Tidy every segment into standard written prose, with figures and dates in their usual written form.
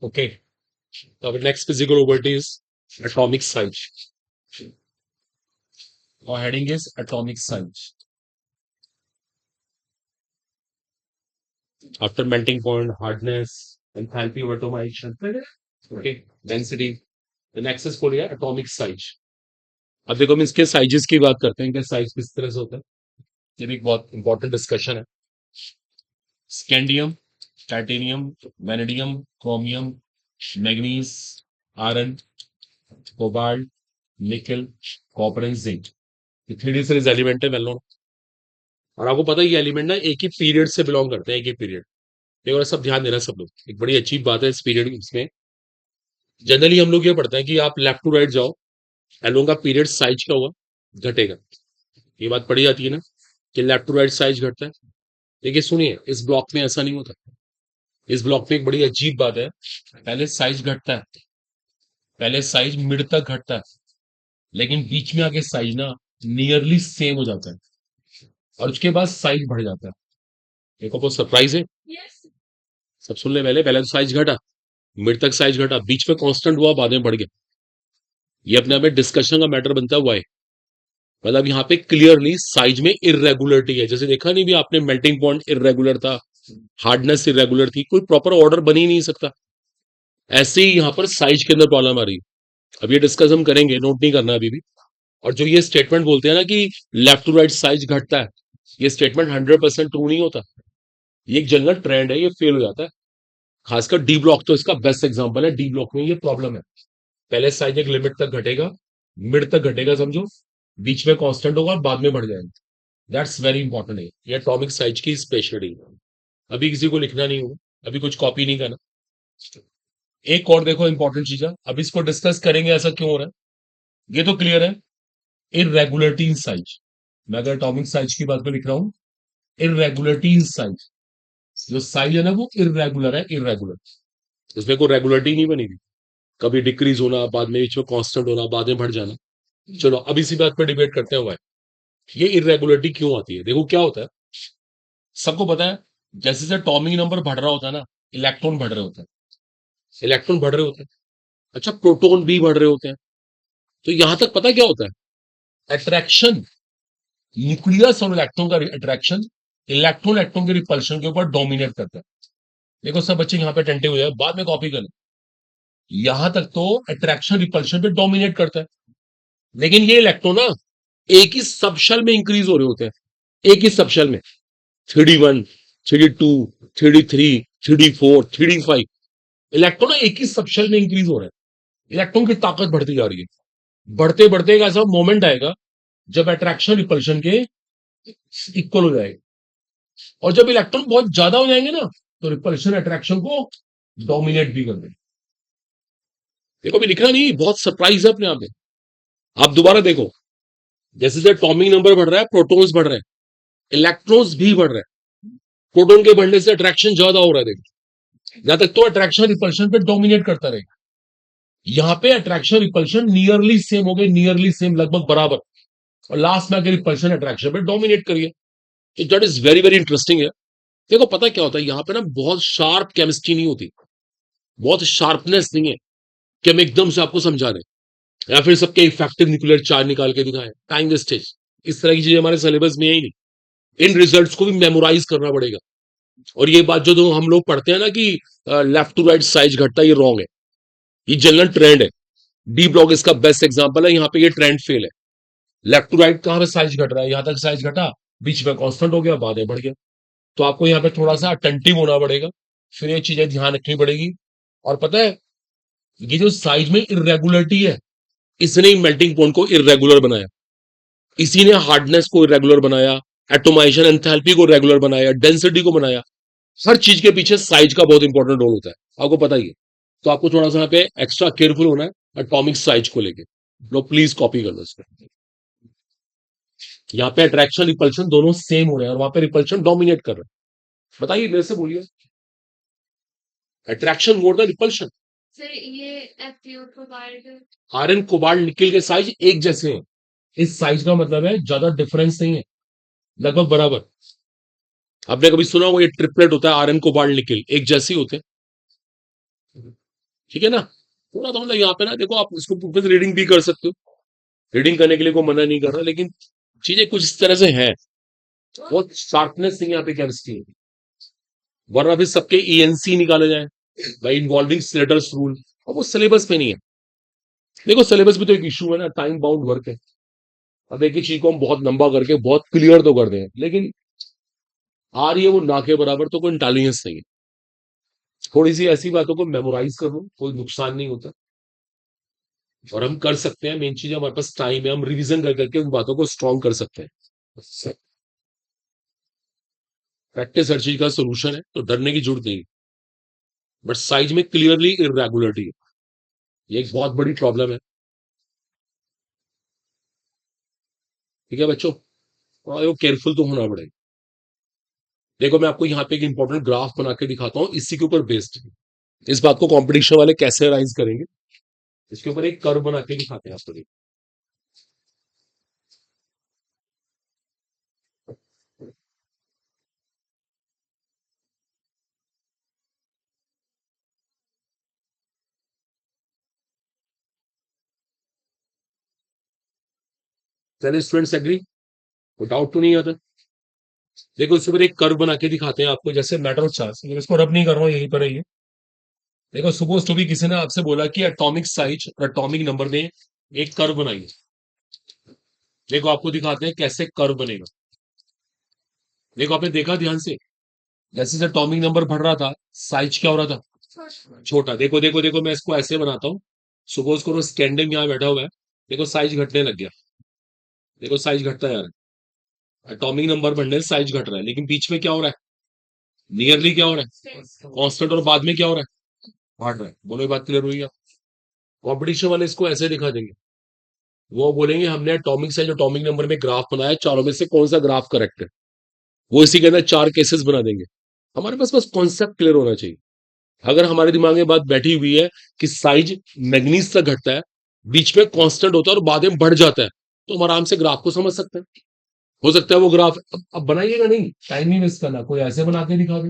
Okay. Our next physical property is atomic size. Our heading is atomic size. After melting point, hardness, enthalpy of atomization. Okay. Density. The next is called atomic size. अब देखो हम इसके sizes की बात करते हैं कि size किस तरह से होता है. ये भी एक बहुत इंपॉर्टेंट डिस्कशन है. Scandium, titanium, vanadium, chromium, manganese, iron, cobalt, निकल, कॉपर एंड जिंक. ये 3D सीरीज एलिमेंट है वेल नोन. और आपको पता है ये एलिमेंट ना एक ही पीरियड से बिलोंग करते हैं, एक ही पीरियड. ये और सब ध्यान देना सब लोग. एक बड़ी अच्छी बात है इस पीरियड इसमें. जनरली हम लोग ये पढ़ते हैं कि आप लेफ्ट टू राइट जाओ, एलों का पीरियड साइज क्या होगा, घटेगा. ये बात पढ़ी जाती है ना कि लेफ्ट टू राइट साइज घटता है. देखिए सुनिए, इस ब्लॉक में ऐसा नहीं होता. इस ब्लॉक में एक बड़ी अजीब बात है. पहले साइज घटता है, पहले साइज मिड तक घटता है, लेकिन बीच में आके साइज ना नियरली सेम हो जाता है और उसके बाद साइज बढ़ जाता है. देखो वो सरप्राइज है. सब सुन ले. पहले पहले तो साइज घटा, मिड तक साइज घटा, बीच में कांस्टेंट हुआ, बाद में बढ़ गया. ये अपने आप में डिस्कशन का मैटर बनता हुआ है. मतलब यहाँ पे क्लियरली साइज में इरेगुलरिटी है. जैसे देखा नहीं भी आपने, मेल्टिंग पॉइंट इरेगुलर था, हार्डनेस इरेगुलर थी, कोई प्रॉपर ऑर्डर बन ही नहीं सकता. ऐसे ही यहाँ पर साइज के अंदर प्रॉब्लम आ रही है. अब ये डिस्कस हम करेंगे, नोट नहीं करना अभी भी. और जो ये स्टेटमेंट बोलते हैं ना कि लेफ्ट टू राइट साइज घटता है, ये स्टेटमेंट 100% ट्रू नहीं होता. ये एक जनरल ट्रेंड है, ये फेल हो जाता है. खासकर डी ब्लॉक तो इसका बेस्ट एग्जांपल है. डी ब्लॉक में ये प्रॉब्लम है. पहले साइज एक लिमिट तक घटेगा, मिड तक घटेगा समझो, बीच में कांस्टेंट होगा और बाद में बढ़ जाएगा. दैट्स वेरी इंपॉर्टेंट है. ये एटॉमिक साइज की स्पेशलिटी है. अभी किसी को लिखना नहीं होगा, अभी कुछ कॉपी नहीं करना. एक और देखो इंपॉर्टेंट चीज है, अब इसको डिस्कस करेंगे ऐसा क्यों हो रहा है. ये तो क्लियर है, इरेगुलरिटी इन साइज. मैं अगर एटॉमिक साइज की बात पे लिख रहा हूं, इरेगुलरिटी इन साइज. जो साइज है ना वो इरेगुलर है, इरेगुलर. उसमें कोई रेगुलरिटी नहीं बनेगी. कभी डिक्रीज होना, बाद में बीच में कांस्टेंट होना, बाद में बढ़ जाना. चलो अब इसी बात पर डिबेट करते हैं. ये इरेगुलरिटी क्यों आती है. देखो क्या होता है, सबको पता है जैसे जैसे एटॉमिक नंबर बढ़ रहा होता है ना, इलेक्ट्रॉन बढ़ रहे होते हैं. इलेक्ट्रॉन बढ़ रहे होते हैं, अच्छा प्रोटॉन भी बढ़ रहे होते हैं. तो यहां तक पता क्या होता है, अट्रैक्शन, न्यूक्लियस और इलेक्ट्रॉन का अट्रैक्शन इलेक्ट्रॉन इलेक्ट्रॉन के रिपल्शन के ऊपर डोमिनेट करता है. देखो सब बच्चे यहाँ पे अटेंटिव हो जाए, बाद में कॉपी करें. यहां तक तो अट्रैक्शन रिपल्शन पे डोमिनेट करता है, लेकिन ये इलेक्ट्रॉन ना एक ही सबशेल में इंक्रीज हो रहे होते हैं. एक ही सबशेल में 3D1, 3D2, 3D3, 3D4, 3D5. Electron ना एक ही सबशेल में इंक्रीज हो रहा है. इलेक्ट्रॉन की ताकत बढ़ती जा रही है. बढ़ते बढ़ते एक ऐसा मोमेंट आएगा जब अट्रैक्शन रिपल्शन के इक्वल हो जाएगा. और जब इलेक्ट्रॉन बहुत ज्यादा हो जाएंगे ना, तो रिपल्शन अट्रैक्शन को डोमिनेट भी कर देंगे. देखो अभी लिखना नहीं, बहुत सरप्राइज है अपने आप में. आप दोबारा देखो, जैसे जैसे एटॉमिक नंबर बढ़ रहा है, प्रोटॉन्स बढ़ रहे हैं, इलेक्ट्रॉन्स भी बढ़ रहे हैं. प्रोटॉन के बढ़ने से अट्रैक्शन ज्यादा हो रहा है. देखो जहां तक तो अट्रैक्शन रिपल्शन पे डोमिनेट करता रहेगा. यहां पे अट्रैक्शन रिपल्शन नियरली सेम हो गए, नियरली सेम, लगभग बराबर. और लास्ट में आके रिपल्शन अट्रैक्शन पे डोमिनेट करिए. That is very very interesting है. देखो पता क्या होता है, यहाँ पे ना बहुत शार्प केमिस्ट्री नहीं होती, बहुत शार्पनेस नहीं है कि हम एकदम से आपको समझा रहे हैं या फिर सबके इफेक्टिव न्यूक्लियर चार्ज निकाल के दिखाएं. Time wastage. इस तरह की चीजें हमारे सिलेबस में है ही नहीं. इन रिजल्ट्स को भी मेमोराइज करना पड़ेगा. और ये बात जो तो हम लोग पढ़ते हैं ना कि लेफ्ट टू राइट साइज घटता है, ये रॉन्ग है. ये जनरल ट्रेंड है. डी ब्लॉक इसका बेस्ट एग्जांपल है. यहाँ पे ये ट्रेंड फेल है. लेफ्ट टू राइट कहां पे साइज घट रहा है, यहां तक साइज घटा, बीच में कांस्टेंट हो गया, बाद में बढ़ गया. तो आपको यहाँ पे थोड़ा सा अटेंटिव होना पड़ेगा, फिर ये चीजें ध्यान रखनी पड़ेगी. और पता है ये जो साइज में इरेगुलरिटी है, इसने ही मेल्टिंग पॉइंट को इरेगुलर बनाया. इसी ने हार्डनेस को इरेगुलर बनाया, एटोमाइजेशन एंथैल्पी को रेगुलर बनाया, डेंसिटी को बनाया. हर चीज के पीछे साइज का बहुत इंपॉर्टेंट रोल होता है, आपको पता ही है. तो आपको थोड़ा सा यहाँ पे एक्स्ट्रा केयरफुल होना है एटॉमिक साइज को लेके. लोग प्लीज कॉपी कर लो इसको. यहाँ पे अट्रैक्शन रिपल्शन दोनों सेम हो रहे हैं और वहां पे रिपल्शन डोमिनेट कर रहा है. बताइए मेरे से बोलिए, attraction more the repulsion. Sir ये FeO provide iron cobalt nickel के साइज एक जैसे हैं. इस साइज का मतलब है ज्यादा डिफरेंस नहीं है, लगभग बराबर. आपने कभी सुना होगा ये ट्रिपलेट होता है, आयरन कोबाल्ट निकल एक जैसे ही होते हैं. ठीक है ना। थोड़ा तो मतलब यहाँ पे ना देखो, आप इसको रीडिंग भी कर सकते हो, रीडिंग करने के लिए कोई मना नहीं कर रहा, लेकिन चीजें कुछ इस तरह से हैं, बहुत शार्पनेस नहीं यहाँ पे केमिस्ट्री में। वरना फिर सबके ईएनसी निकाले जाए भाई, इन्वॉल्विंग स्लेटर्स रूल, और वो सिलेबस पे नहीं है। देखो सिलेबस भी तो एक इशू है ना, टाइम बाउंड वर्क है। अब एक ही चीज को हम बहुत लंबा करके बहुत क्लियर तो कर दें, लेकिन आ रही है वो ना के बराबर, तो कोई इंटेलिजेंस नहीं है। थोड़ी सी ऐसी बातों को मेमोराइज कर लो, कोई नुकसान नहीं होता, और हम कर सकते हैं। मेन चीज हमारे पास टाइम है, हम रिवीजन कर करके उन बातों को स्ट्रॉन्ग कर सकते हैं। प्रैक्टिस हर चीज का सोल्यूशन है, तो डरने की जरूरत नहीं। बट साइज में क्लियरली इरेगुलरिटी है, ये एक बहुत बड़ी प्रॉब्लम है। ठीक है बच्चों, थोड़ा केयरफुल तो होना पड़ेगा। देखो मैं आपको यहाँ पे एक इंपॉर्टेंट ग्राफ बना के दिखाता हूँ, इसी के ऊपर बेस्ड। इस बात को कंपटीशन वाले कैसे राइज करेंगे, इसके ऊपर एक कर्व बना के दिखाते हैं आपको। चलिए स्टूडेंट्स एग्री, कोई डाउट तो नहीं आता। देखो इसके ऊपर एक कर्व बना के दिखाते हैं आपको, जैसे मैटर ऑफ चार्ज, इसको रब नहीं कर रहा हूँ, यहीं पर है ये। देखो सपोज टू भी किसी ने आपसे बोला कि एटॉमिक साइज और एटॉमिक नंबर में एक कर्व बनाइए। देखो आपको दिखाते हैं कैसे कर्व बनेगा। देखो आपने देखा ध्यान से, जैसे जैसे एटॉमिक नंबर बढ़ रहा था, साइज क्या हो रहा था, छोटा। देखो देखो देखो, मैं इसको ऐसे बनाता हूँ। सपोज करो स्कैंडिंग यहाँ बैठा हुआ है, देखो साइज घटने लग गया। देखो साइज घटता जा रहा है, एटॉमिक नंबर बढ़ने से साइज घट रहा है, लेकिन बीच में क्या हो रहा है, नियरली क्या हो रहा है, कांस्टेंट, और बाद में क्या हो रहा है, बढ़ रहा है। बोलो ये बात क्लियर हुई। कॉम्पिटिशन वाले इसको ऐसे दिखा देंगे, वो बोलेंगे हमने एटॉमिक साइज एटॉमिक नंबर में ग्राफ बनाया, चारों में से कौन सा ग्राफ करेक्ट है। वो इसी के अंदर चार केसेस बना देंगे। हमारे पास बस कॉन्सेप्ट क्लियर होना चाहिए। अगर हमारे दिमाग में बात बैठी हुई है कि साइज मैग्नीज तक घटता है, बीच में कांस्टेंट होता है और बाद में बढ़ जाता है, तो हम आराम से ग्राफ को समझ सकते हैं। हो सकता है वो ग्राफ, अब बनाइएगा नहीं, टाइम नहीं वेस्ट करना, कोई ऐसे बना के दिखा दे,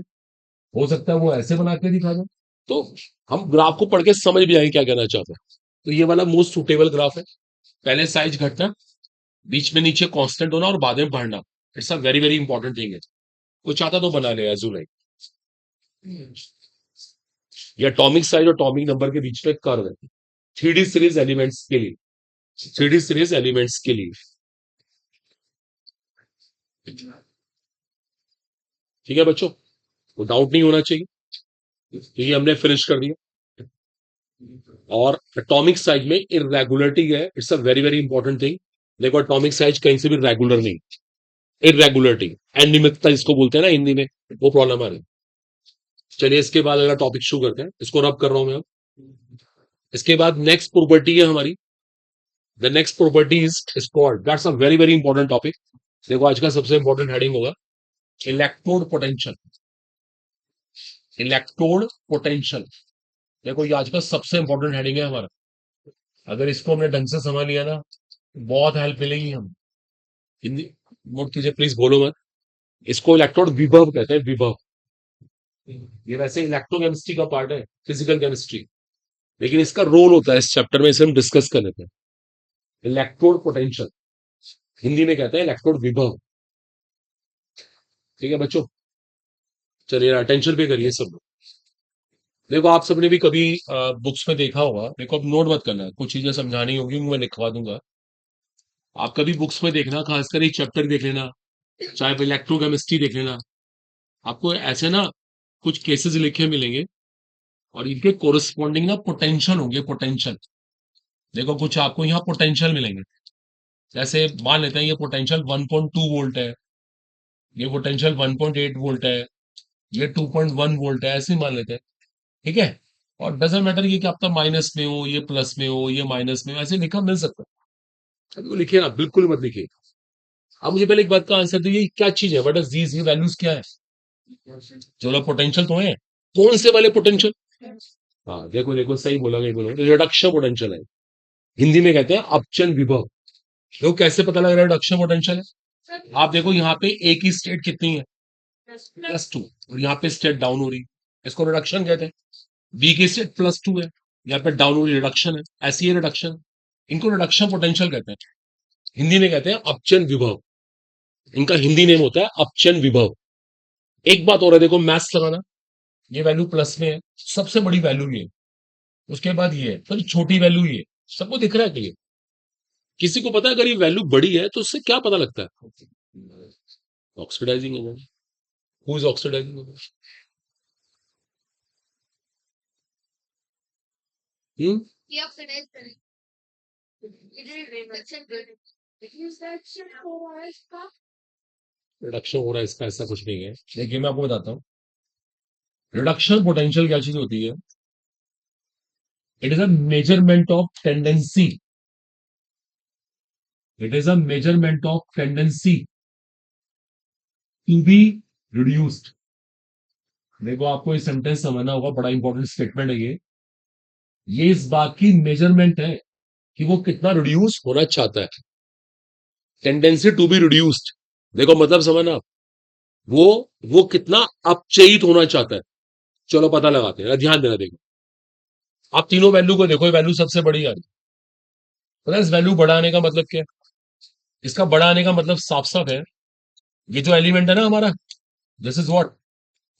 हो सकता है वो ऐसे बना के दिखा दे, तो हम ग्राफ को पढ़ के समझ भी आएंगे क्या कहना चाहते हैं। तो ये वाला मोस्ट सुटेबल ग्राफ है। पहले साइज घटना, बीच में नीचे कांस्टेंट होना और बाद में बढ़ना, it's a very very important thing है। कोई चाहता तो बना ले एज यू लाइक। ये एटॉमिक साइज और एटॉमिक नंबर के बीच में कर्व है, 3D सीरीज एलिमेंट्स के लिए, 3D सीरीज एलिमेंट्स के लिए। ठीक है बच्चों, तो डाउट नहीं होना चाहिए। तो ये हमने फिनिश कर दिया। और एटॉमिक साइज में इरेगुलरिटी है, it's a very very important thing. देखो एटॉमिक साइज कहीं से भी रेगुलर नहीं, इरेगुलरिटी, अनियमितता जिसको बोलते हैं ना हिंदी में, वो प्रॉब्लम आ रही है। चलिए इसके बाद अगला टॉपिक शुरू करते हैं, इसको रब कर रहा हूं मैं अब। इसके बाद नेक्स्ट प्रॉपर्टी है हमारी, the next property is called, that's a very very important topic. देखो आज का सबसे इंपॉर्टेंट हेडिंग होगा इलेक्ट्रोड पोटेंशियल। इलेक्ट्रोड पोटेंशियल, देखो ये आज का सबसे इंपॉर्टेंट हेडिंग है हमारा। अगर इसको हमने ढंग से समझ लिया ना, बहुत हेल्प मिलेगी हम। हिंदी नोट कीजिए प्लीज, बोलो मत। इसको इलेक्ट्रोड विभव कहते हैं, विभव। ये वैसे इलेक्ट्रोकेमिस्ट्री का पार्ट है, फिजिकल केमिस्ट्री, लेकिन इसका रोल होता है इस चैप्टर में, इसे हम डिस्कस कर लेते हैं। इलेक्ट्रोड पोटेंशियल, हिंदी में कहते हैं इलेक्ट्रोड विभव। ठीक है बच्चों, चलिए अटेंशन पे करिए सब लोग। देखो आप सबने भी कभी बुक्स में देखा होगा, देखो अब नोट मत करना, कुछ चीजें समझानी होगी मैं लिखवा दूंगा। आप कभी बुक्स में देखना, खासकर एक चैप्टर देख लेना, चाहे वो इलेक्ट्रोकेमिस्ट्री देख लेना, आपको ऐसे ना कुछ केसेस लिखे मिलेंगे, और इनके कोरिस्पॉन्डिंग ना पोटेंशियल होंगे, पोटेंशियल। देखो कुछ आपको यहाँ पोटेंशियल मिलेंगे, जैसे मान लेते हैं ये पोटेंशियल 1.2 वोल्ट है, ये पोटेंशियल 1.8 वोल्ट है, ये 2.1 वोल्ट है, ऐसे ही मान लेते हैं। ठीक है, और डजेंट मैटर ये कि आपका माइनस में हो, ये प्लस में हो, ये माइनस में हो, ऐसे लिखा मिल सकता है। अभी वो लिखिए ना, बिल्कुल मत लिखिए। अब मुझे पहले एक बात का आंसर दीजिए, क्या चीज है, व्हाट इज दीज, ये वैल्यूज क्या है। जो लोग पोटेंशियल तो है, कौन से वाले पोटेंशियल। हाँ देखो देखो, सही बोला, नहीं बोला, रिडक्शन पोटेंशियल है, हिंदी में कहते हैं अपचन विभव। देखो कैसे पता लग रहा है रिडक्शन पोटेंशियल है। आप देखो यहाँ पे ए की स्टेट कितनी है, +2, और यहाँ पे स्टेट डाउन हो रही है, इसको रिडक्शन कहते हैं। बी की स्टेट +2 है, यहाँ पे डाउनवोल्टेज रिडक्शन है, ऐसी है रिडक्शन, इनको रिडक्शन पोटेंशियल कहते हैं, हिंदी में कहते हैं अपचन विभव, इनका हिंदी नेम होता है अपचन विभव। एक बात और है, देखो मैथ्स लगाना, ये वैल्यू प्लस में है, सबसे बड़ी वैल्यू ये है, उसके बाद ये है, तो छोटी वैल्यू ये है। सबको दिख रहा है कि किसी को पता है अगर ये वैल्यू बड़ी है तो उससे क्या पता लगता है? Oxidising agent. Who is oxidising agent? ये आप फिनिश करें। इधर रिडक्शन कर। रिडक्शन हो रहा है इसका। रिडक्शन हो रहा है इसका, ऐसा कुछ नहीं है। देखिए मैं आपको बताता हूँ, रिडक्शन पोटेंशियल क्या चीज होती है? It is a measurement of tendency, it is a measurement of tendency to be reduced. देखो आपको ये सेंटेंस समझना होगा, बड़ा इंपॉर्टेंट स्टेटमेंट है ये इस बात की मेजरमेंट है कि वो कितना रिड्यूस होना चाहता है, टेंडेंसी टू बी रिड्यूस्ड। देखो मतलब समझना आप, वो कितना अपचयित होना चाहता है। चलो पता लगाते हैं, ध्यान देना। देखो आप तीनों वैल्यू को देखो, वैल्यू सबसे बड़ी आ रही है, पता है इस वैल्यू बढ़ाने का मतलब क्या है? इसका बढ़ाने का मतलब साफ साफ है, ये जो एलिमेंट है ना हमारा, दिस इज व्हाट,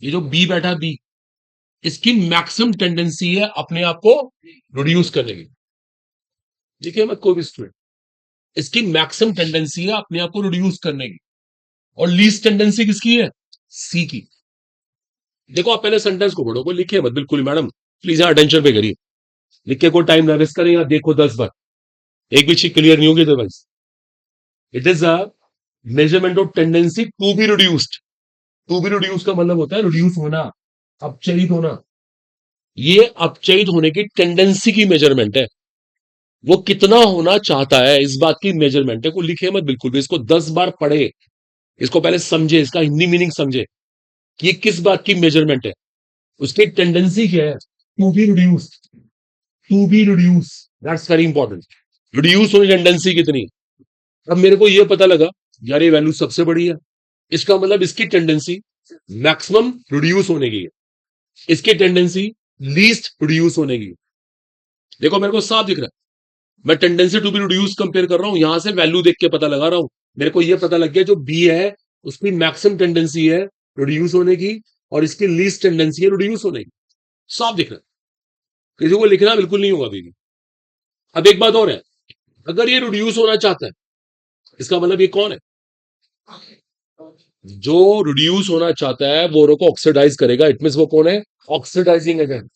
ये जो बी बैठा बी, इसकी मैक्सिमम टेंडेंसी है अपने आप को रिड्यूस करने की। देखिए मैं कोई भी स्टूडेंट, इसकी मैक्सिमम टेंडेंसी है अपने आप को रिड्यूस करने की, और लीस्ट टेंडेंसी किसकी है? सी की। देखो आप पहले सेंटेंस को पढ़ो, कोई लिखे मत बिल्कुल, मैडम प्लीज यहां अटेंशन पे करिए, लिख के कोई टाइम ना वेस्ट करें, या देखो 10 बार, एक भी चीज क्लियर नहीं होगी otherwise. It is a measurement of tendency to be reduced. To be reduce का मतलब होता है रिड्यूस होना, अपचयित होना। ये अपचयित होने की टेंडेंसी की मेजरमेंट है, वो कितना होना चाहता है इस बात की मेजरमेंट है। को लिखे मत बिल्कुल भी, इसको 10 बार पढ़े, इसको पहले समझे, इसका हिंदी मीनिंग समझे कि ये किस बात की मेजरमेंट है, उसकी टेंडेंसी क्या है, to be reduce, to be reduce, that's very important. Reduce होने टेंडेंसी कितनी। अब मेरे को ये पता लगा यार ये वैल्यू सबसे बड़ी है, इसका मतलब इसकी टेंडेंसी मैक्सिमम रिड्यूस होने की है, इसकी टेंडेंसी लीस्ट रिड्यूस होने की है। देखो मेरे को साफ दिख रहा है, मैं tendency to be reduce compare कर रहा हूं, यहां से वैल्यू देख के पता लगा रहा हूं। मेरे को यह पता लग गया जो बी है उसकी मैक्सिमम टेंडेंसी है रिड्यूस होने की, और इसकी लीस्ट टेंडेंसी है रिड्यूस होने की। साफ दिख रहा है, किसी को लिखना बिल्कुल नहीं होगा अभी भी। अब एक बात और है, अगर ये रिड्यूस होना चाहता है, इसका मतलब ये कौन है? जो रिड्यूस होना चाहता है वो को ऑक्सीडाइज करेगा, इट मीन वो कौन है? Oxidising agent.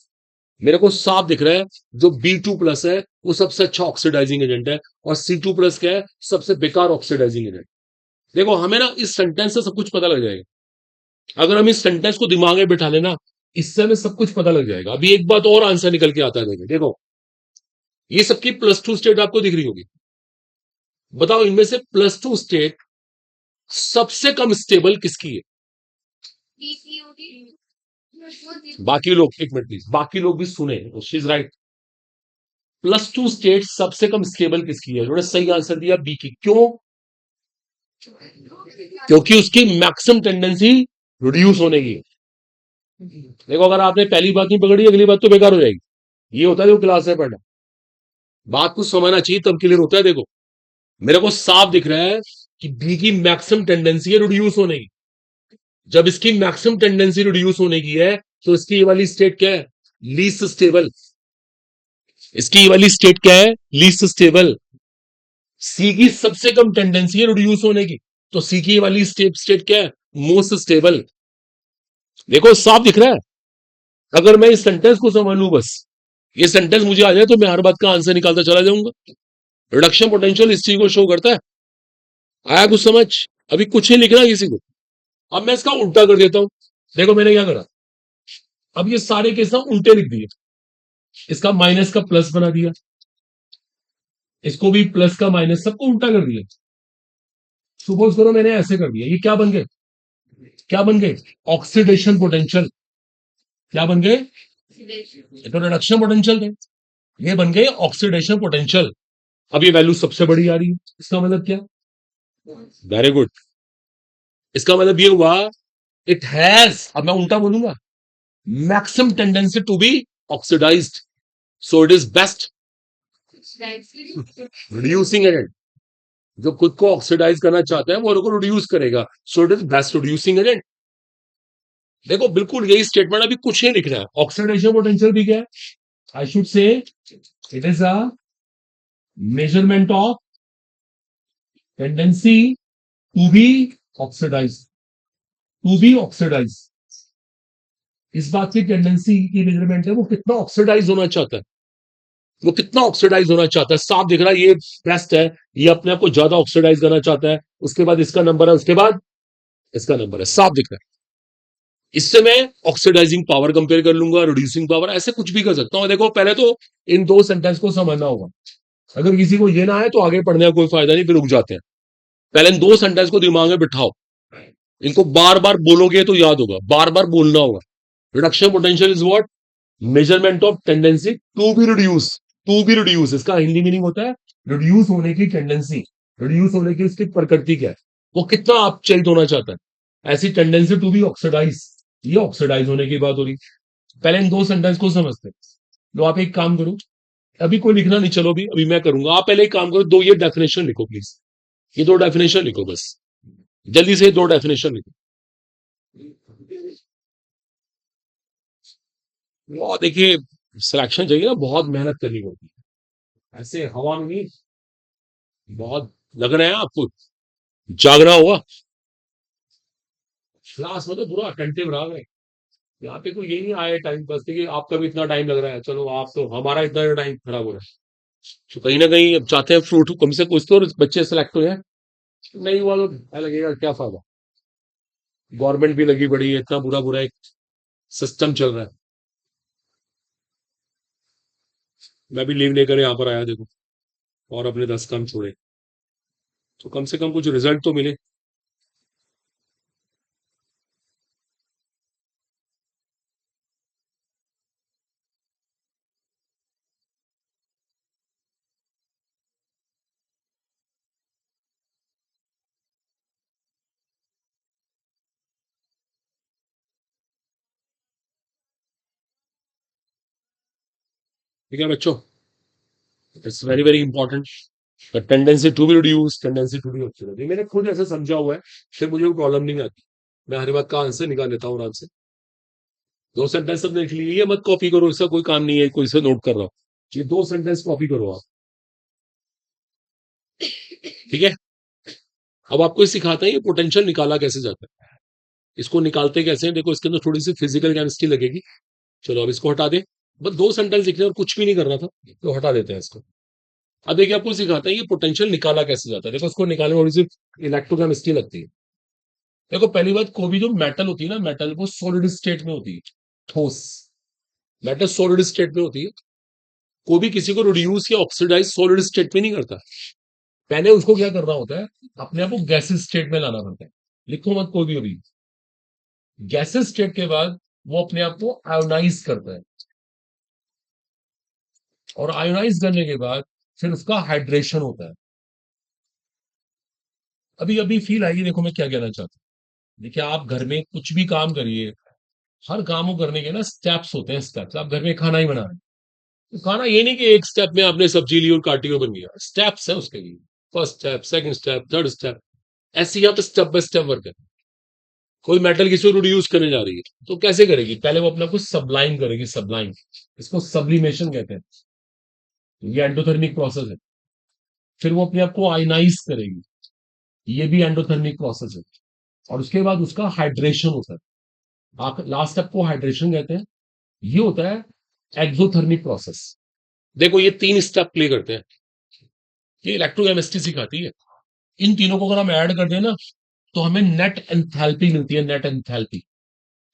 मेरे को साफ दिख रहा है जो B2+ है वो सबसे अच्छा ऑक्सीडाइजिंग एजेंट है, और C2+ क्या है? सबसे बेकार ऑक्सीडाइजिंग एजेंट। देखो हमें ना इस सेंटेंस से सब कुछ पता लग जाएगा, अगर हम इस सेंटेंस को दिमाग में बिठा लेना, इससे हमें सब कुछ पता लग जाएगा। अभी एक बात और आंसर निकल के आता है, देखो ये सबकी +2 स्टेट आपको दिख रही होगी, बताओ इनमें से +2 स्टेट सबसे कम स्टेबल किसकी है? बाकी लोग, एक मिनट प्लीज, बाकी लोग भी सुने, शी इज राइट। +2 स्टेट सबसे कम स्टेबल किसकी है? उन्होंने सही आंसर दिया बी की। क्यों? क्योंकि उसकी मैक्सिमम टेंडेंसी रिड्यूस होने की। देखो अगर आपने पहली बात नहीं पकड़ी, अगली बात तो बेकार हो जाएगी। ये होता है जो क्लास में पढ़ना, बात को समझना चाहिए तब क्लियर होता है। देखो मेरे को साफ दिख रहा है कि बी की मैक्सिमम टेंडेंसी है रिड्यूस होने की। जब इसकी मैक्सिमम टेंडेंसी रिड्यूस होने की है तो इसकी ये वाली स्टेट क्या है? Least stable. इसकी ये वाली स्टेट क्या है? Least stable. सी की सबसे कम टेंडेंसी है रिड्यूस होने की, तो सी की ये वाली स्टेट क्या है? Most stable. देखो साफ दिख रहा है, अगर मैं इस सेंटेंस को समझ लूं, बस ये सेंटेंस मुझे आ जाए तो मैं हर बात का आंसर निकालता चला जाऊंगा। रिडक्शन पोटेंशियल इस चीज को शो करता है। आया कुछ समझ? अभी कुछ नहीं लिखना किसी को, अब मैं इसका उल्टा कर देता हूं। देखो मैंने क्या करा, अब ये सारे केस ना उल्टे लिख दिए, इसका माइनस का प्लस बना दिया, इसको भी प्लस का माइनस, सबको उल्टा कर दिया। सपोज करो मैंने ऐसे कर दिया, ये क्या बन गए? क्या बन गए? Oxidation potential. क्या बन गए? ये तो रिडक्शन पोटेंशियल थे, ये बन गए ऑक्सीडेशन पोटेंशियल। अब ये वैल्यू सबसे बड़ी आ रही है, इसका मतलब क्या? वेरी गुड, इसका मतलब ये हुआ इट हैज, अब मैं उल्टा बोलूंगा, maximum tendency to be oxidised. So it is best reducing agent. जो खुद को ऑक्सीडाइज करना चाहता है वो उनको रिड्यूस करेगा, सो it is best reducing agent. देखो बिल्कुल यही स्टेटमेंट, अभी कुछ नहीं लिख रहा है। ऑक्सीडेशन पोटेंशियल भी क्या है? I should say it is a measurement of tendency to be oxidise, to be oxidise. इस बात की टेंडेंसी की मेजरमेंट है वो कितना ऑक्सीडाइज होना चाहता है, वो कितना ऑक्सीडाइज होना चाहता है। साफ दिख रहा है ये बेस्ट है, ये अपने आप को ज्यादा ऑक्सीडाइज करना चाहता है। उसके बाद इसका नंबर है, उसके बाद इसका नंबर है, साफ दिख रहा है। इससे मैं ऑक्सीडाइजिंग पावर कंपेयर कर लूंगा, रिड्यूसिंग पावर, ऐसे कुछ भी कर सकता हूं। देखो पहले तो इन दो सेंटेंस को समझना होगा। अगर किसी को ये ना आए तो आगे पढ़ने का कोई फायदा नहीं, फिर रुक जाते हैं। पहले इन दो सेंटेंस को दिमाग में बिठाओ, इनको बार बार बोलोगे तो याद होगा, बार बार बोलना होगा। Reduction potential is what? Measurement of tendency to be reduce, to be reduce इसका हिंदी मीनिंग होता है रिड्यूस होने की टेंडेंसी, रिड्यूस होने की उसकी प्रकृति क्या है, वो कितना अपचलित होना चाहता है। ऐसी टेंडेंसी टू बी ऑक्सीडाइज, ये ऑक्सीडाइज होने की बात हो रही। पहले इन दो सेंटेंस को समझते हैं। तो आप एक काम करो, अभी कोई लिखना नहीं, चलो अभी अभी मैं करूंगा। आप पहले एक काम करो, दो ये डेफिनेशन लिखो प्लीज, ये दो डेफिनेशन लिखो बस, जल्दी से दो डेफिनेशन लिखो। वो देखिए सिलेक्शन चाहिए ना, बहुत मेहनत करनी होती है, ऐसे हवा में नहीं। बहुत लग रहे हैं आपको, जागना होगा। क्लास में तो पूरा अटेंटिव रहा है। यहाँ पे कोई ये नहीं आया टाइम पास कि आपका भी इतना टाइम लग रहा है, चलो आप तो, हमारा इतना टाइम खराब हो रहा है। तो कहीं ना कहीं अब चाहते हैं फ्रूट कम से कुछ तो बच्चे सेलेक्ट हो जाए। नहीं हुआ तो क्या लगेगा, क्या फायदा। गवर्नमेंट भी लगी पड़ी है, इतना बुरा बुरा एक सिस्टम चल रहा है। मैं भी लीव लेकर यहाँ पर आया देखो, और अपने 10 काम छोड़े, तो कम से कम कुछ रिजल्ट तो मिले। ठीक है बच्चों, it's very very important. The tendency to be reduce, tendency to be oxidise, ये मैंने खुद ऐसे समझा हुआ है, फिर मुझे कोई प्रॉब्लम नहीं आती। मैं हर बात का आंसर निकाल लेता हूँ आराम से। दो सेंटेंस सब लिख लिए, ये मत कॉपी करो, इसका कोई काम नहीं है, कोई से नोट कर रहा हो। ये दो सेंटेंस कॉपी करो आप, ठीक है। अब आपको ये सिखाते हैं ये पोटेंशियल निकाला कैसे जाता है। इसको निकालते कैसे हैं, देखो इसके अंदर थोड़ी सी फिजिकल केमिस्ट्री लगेगी। चलो अब इसको हटा दे, बस दो सेंटेंस लिखने और कुछ भी नहीं करना था, तो हटा देते हैं इसको। अब देखिए आपको सिखाते हैं ये पोटेंशियल निकाला कैसे जाता है। देखो इसको निकालने में थोड़ी सी इलेक्ट्रोकेमिस्ट्री लगती है। देखो पहली बात, कोई भी जो मेटल होती है ना, मेटल वो सॉलिड स्टेट में होती है, ठोस। मेटल सॉलिड स्टेट में होती है। कोई भी किसी को रिड्यूस या ऑक्सीडाइज सॉलिड स्टेट में नहीं करता। पहले उसको क्या करना होता है, अपने आप को गैसेस स्टेट में लाना पड़ता है। लिखो मत कोई भी अभी। गैसेस स्टेट के बाद वो अपने आप को आयोनाइज करता है, और आयोनाइज करने के बाद फिर उसका हाइड्रेशन होता है। अभी अभी फील आएगी, देखो मैं क्या कहना चाहता हूँ। देखिए आप घर में कुछ भी काम करिए, हर काम को करने के ना स्टेप्स होते हैं, स्टेप्स। आप घर में खाना ही बना रहे हैं, तो खाना ये नहीं कि एक स्टेप में आपने सब्जी ली और काटी और बन गया, स्टेप्स है उसके लिए। First step, second step, third step, ऐसे यहाँ पे स्टेप बाय स्टेप वर्क है। कोई मेटल किसी को रिड्यूस करने जा रही है तो कैसे करेगी, पहले वो अपने आप को सब्लाइम करेगी, सब्लाइम, इसको सब्लिमेशन कहते हैं। ये एंडोथर्मिक प्रोसेस है। फिर वो अपने आप को आयनाइज करेगी, ये भी एंडोथर्मिक प्रोसेस है। और उसके बाद उसका हाइड्रेशन होता है, लास्ट स्टेप को हाइड्रेशन कहते हैं। ये होता है एक्सोथर्मिक प्रोसेस। देखो ये तीन स्टेप प्ले करते हैं, ये इलेक्ट्रोकेमिस्ट्री सिखाती है। इन तीनों को अगर हम ऐड कर दें ना, तो हमें नेट एंथैल्पी मिलती है, नेट एंथैल्पी।